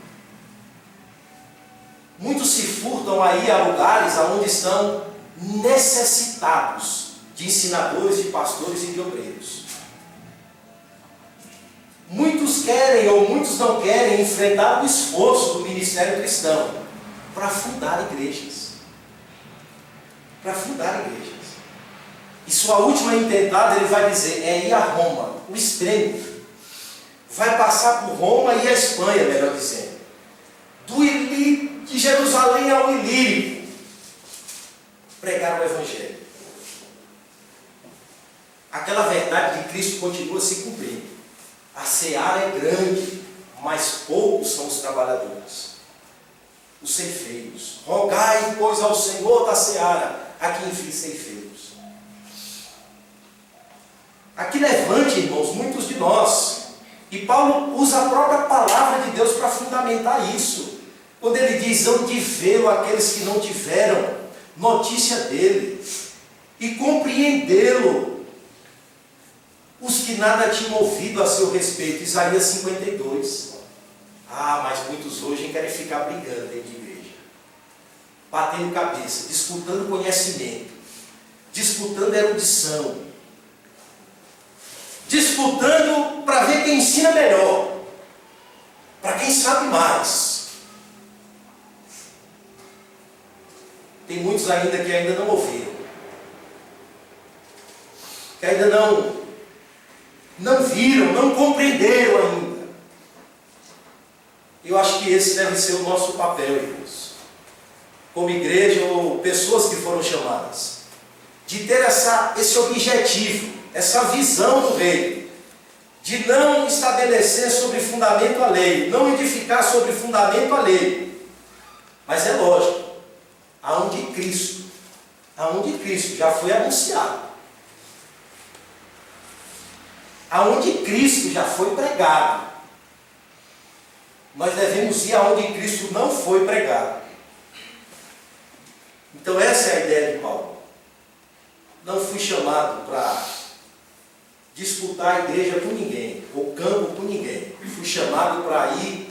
Muitos se furtam aí a lugares aonde estão necessitados de ensinadores, de pastores e de obreiros. Muitos querem ou muitos não querem enfrentar o esforço do ministério cristão para fundar igrejas. Para fundar igrejas. E sua última intentada, ele vai dizer, é ir a Roma, o extremo. Vai passar por Roma e a Espanha, melhor dizendo. De Jerusalém ao Ilírico. Pregar o Evangelho. Aquela verdade de Cristo continua se cumprindo. A seara é grande, mas poucos são os trabalhadores. Os ceifeiros. Rogai, pois, ao Senhor da seara, a que envie ceifeiros. Aqui levante, irmãos, muitos de nós. E Paulo usa a própria palavra de Deus para fundamentar isso. Quando ele diz, hão de vê-lo aqueles que não tiveram notícia dele. E compreendê-lo os que nada tinham ouvido a seu respeito. Isaías 52. Ah, mas muitos hoje querem ficar brigando dentro de igreja. Batendo cabeça, disputando conhecimento, disputando erudição, disputando para ver quem ensina melhor, para quem sabe mais. Tem muitos ainda que ainda não ouviram, que ainda não viram, não compreenderam ainda. Eu acho que esse deve ser o nosso papel, irmãos, como igreja ou pessoas que foram chamadas, de ter esse objetivo, essa visão do reino, de não estabelecer sobre fundamento alheio, não edificar sobre fundamento alheio. Mas é lógico, aonde Cristo já foi anunciado, aonde Cristo já foi pregado, nós devemos ir aonde Cristo não foi pregado. Então essa é a ideia de Paulo. Não fui chamado para disputar a igreja com ninguém, ou campo com ninguém. Fui chamado para ir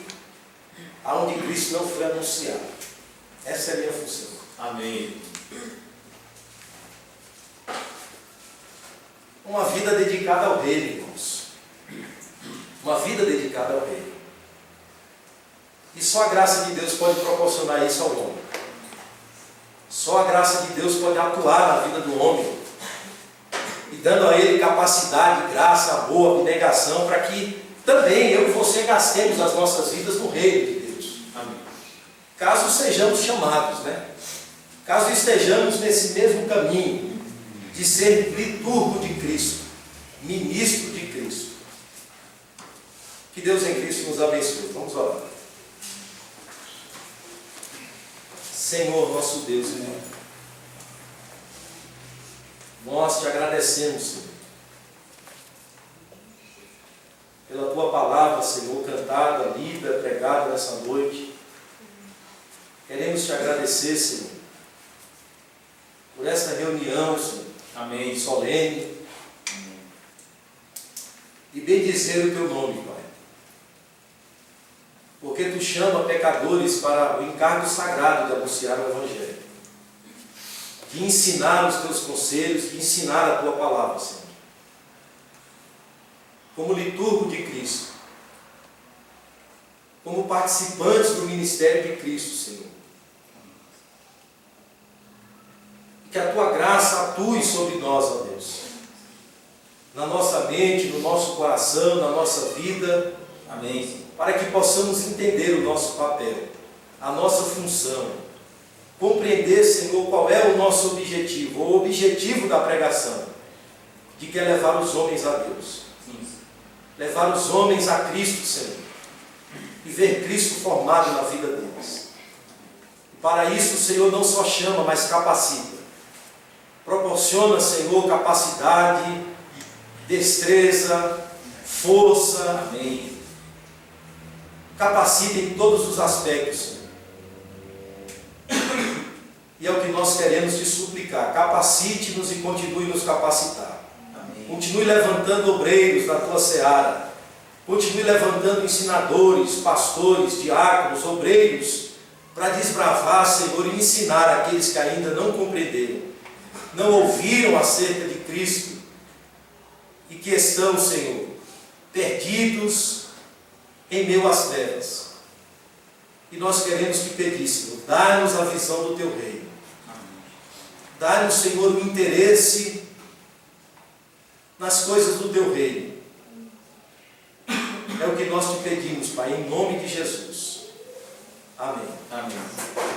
aonde Cristo não foi anunciado. Essa é a minha função. Amém. Uma vida dedicada ao reino, irmãos. Uma vida dedicada ao reino. E só a graça de Deus pode proporcionar isso ao homem. Só a graça de Deus pode atuar na vida do homem, e dando a ele capacidade, graça, amor, abnegação, para que também eu e você gastemos as nossas vidas no reino de Deus. Amém. Caso sejamos chamados, né? Caso estejamos nesse mesmo caminho de ser liturgo de Cristo, ministro de Cristo. Que Deus em Cristo nos abençoe. Vamos orar. Senhor, nosso Deus, Senhor, nós te agradecemos, Senhor, pela tua palavra, Senhor, cantada, lida, pregada nessa noite. Queremos te agradecer, Senhor, por esta reunião, Senhor, Amém. solene, e bendizer o teu nome, Pai. porque Tu chama pecadores para o encargo sagrado de anunciar o Evangelho, de ensinar os Teus conselhos, de ensinar a Tua palavra, Senhor. Como liturgo de Cristo, como participantes do ministério de Cristo, Senhor. Que a Tua graça atue sobre nós, ó Deus, na nossa mente, no nosso coração, na nossa vida. Amém, Senhor. Para que possamos entender o nosso papel, a nossa função, compreender, Senhor, qual é o nosso objetivo, o objetivo da pregação, de que é levar os homens a Deus, levar os homens a Cristo, Senhor, e ver Cristo formado na vida deles. E para isso o Senhor não só chama, mas capacita. Proporciona, Senhor, capacidade, destreza, força. Amém. Capacita em todos os aspectos, Senhor. E é o que nós queremos te suplicar. Capacite-nos e continue nos capacitar. Amém. Continue levantando obreiros na Tua seara. Continue levantando ensinadores, pastores, diáconos, obreiros, para desbravar, Senhor, e ensinar aqueles que ainda não compreenderam, não ouviram acerca de Cristo e que estão, Senhor, perdidos em meio às trevas. E nós queremos te pedir, Senhor, dá-nos a visão do Teu reino. Dá-nos, Senhor, o interesse nas coisas do Teu reino. É o que nós te pedimos, Pai, em nome de Jesus. Amém. Amém.